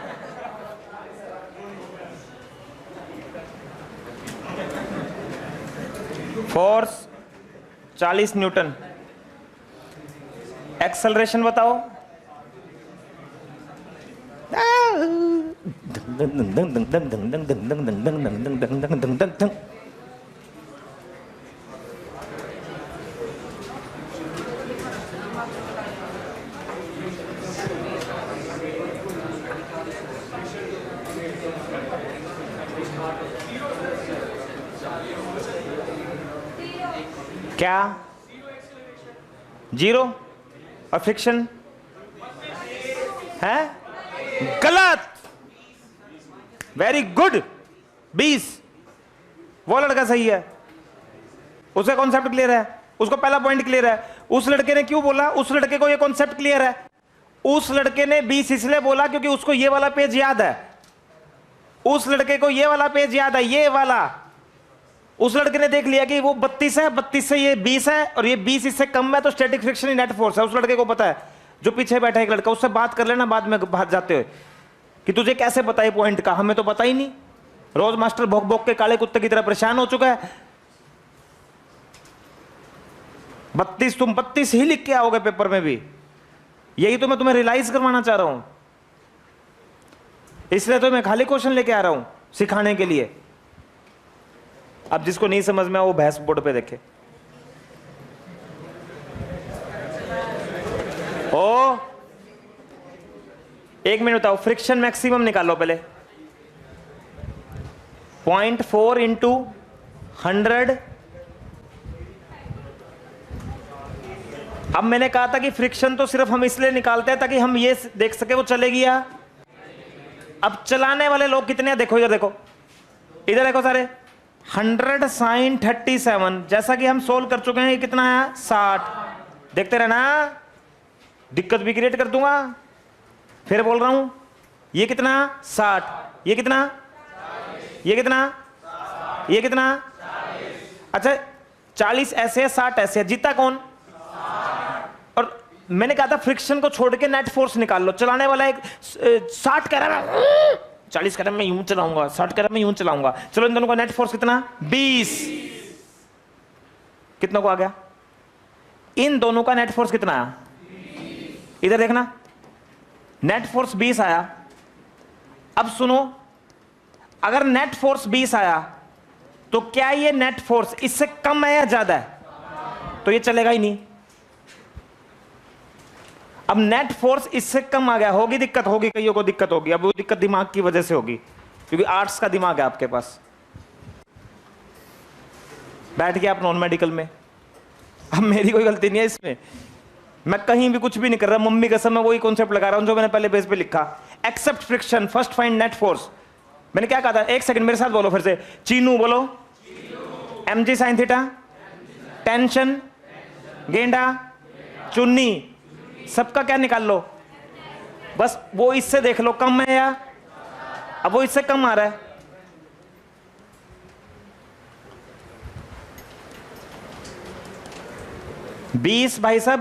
Force 40 Newton. एक्सेलरेशन बताओ। क्या? 0। और फ्रिक्शन है? गलत। Very good. 20। वो लड़का सही है, उसका कॉन्सेप्ट क्लियर है, उसको पहला पॉइंट क्लियर है। उस लड़के ने क्यों बोला? उस लड़के को ये कॉन्सेप्ट क्लियर है। उस लड़के ने 20 इसलिए बोला क्योंकि उसको ये वाला पेज याद है। उस लड़के को ये वाला पेज याद है, ये वाला। उस लड़के ने देख लिया कि वो 32 है, 32 से ये 20 है, और ये 20 इससे कम है, तो स्टैटिक फ्रिक्शन ही नेट फोर्स है। उस लड़के को पता है। जो पीछे बैठा एक लड़का, उससे बात कर लेना बाद में बाहर जाते हुए कि तुझे कैसे पता है पॉइंट का, हमें तो पता ही नहीं। रोज मास्टर भोग भोग के काले कुत्ते की तरह परेशान हो चुका है। 32 तुम 32 ही लिख के आओगे पेपर में भी। यही तो मैं तुम्हें रियलाइज करवाना चाह रहा हूं, इसलिए तो मैं खाली क्वेश्चन लेके आ रहा हूं सिखाने के लिए। अब जिसको नहीं समझ में वो भैंस बोर्ड पे देखे। ओ एक मिनट बताओ, फ्रिक्शन मैक्सिमम निकालो पहले। 0.4 इंटू 100। अब मैंने कहा था कि फ्रिक्शन तो सिर्फ हम इसलिए निकालते हैं ताकि हम ये देख सके वो चलेगी या। अब चलाने वाले लोग कितने हैं देखो, इधर देखो, इधर देखो सारे। 100 sin 37, जैसा कि हम सोल्व कर चुके हैं। ये कितना है? 60। देखते रहना, दिक्कत भी क्रिएट कर दूंगा। फिर बोल रहा हूं, ये कितना? 60। ये कितना? ये कितना? ये कितना? अच्छा 40 ऐसे है, 60 ऐसे है, जीता कौन? और मैंने कहा था फ्रिक्शन को छोड़ के नेट फोर्स निकाल लो। चलाने वाला एक 60 कह रहा है, 40 कह रहा है मैं यूं चलाऊंगा, 60 कह रहा है मैं यूं चलाऊंगा। चलो इन दोनों का नेट फोर्स कितना? 20। कितना को आ गया? इन दोनों का नेट फोर्स कितना आया? इधर देखना, नेट फोर्स 20 आया। अब सुनो, अगर नेट फोर्स 20 आया तो क्या ये नेट फोर्स इससे कम है या ज्यादा है? तो ये चलेगा ही नहीं। अब नेट फोर्स इससे कम आ गया, होगी दिक्कत, होगी, कईयों को दिक्कत होगी। अब वो दिक्कत दिमाग की वजह से होगी, क्योंकि आर्ट्स का दिमाग है आपके पास। बैठ गया आप नॉन मेडिकल में। अब मेरी कोई गलती नहीं है इसमें, मैं कहीं भी कुछ भी नहीं कर रहा। मम्मी कसम मैं वही कॉन्सेप्ट लगा रहा हूं जो मैंने पहले पेज पे लिखा। Except friction, first find net force. मैंने क्या कहा था? एक सेकंड मेरे साथ बोलो फिर से। चीनू बोलो। mg साइन थीटा, टेंशन, गेंडा, चुन्नी, सबका क्या निकाल लो, बस वो इससे देख लो कम है या, अब वो इससे कम आ रहा है। बीस भाई साहब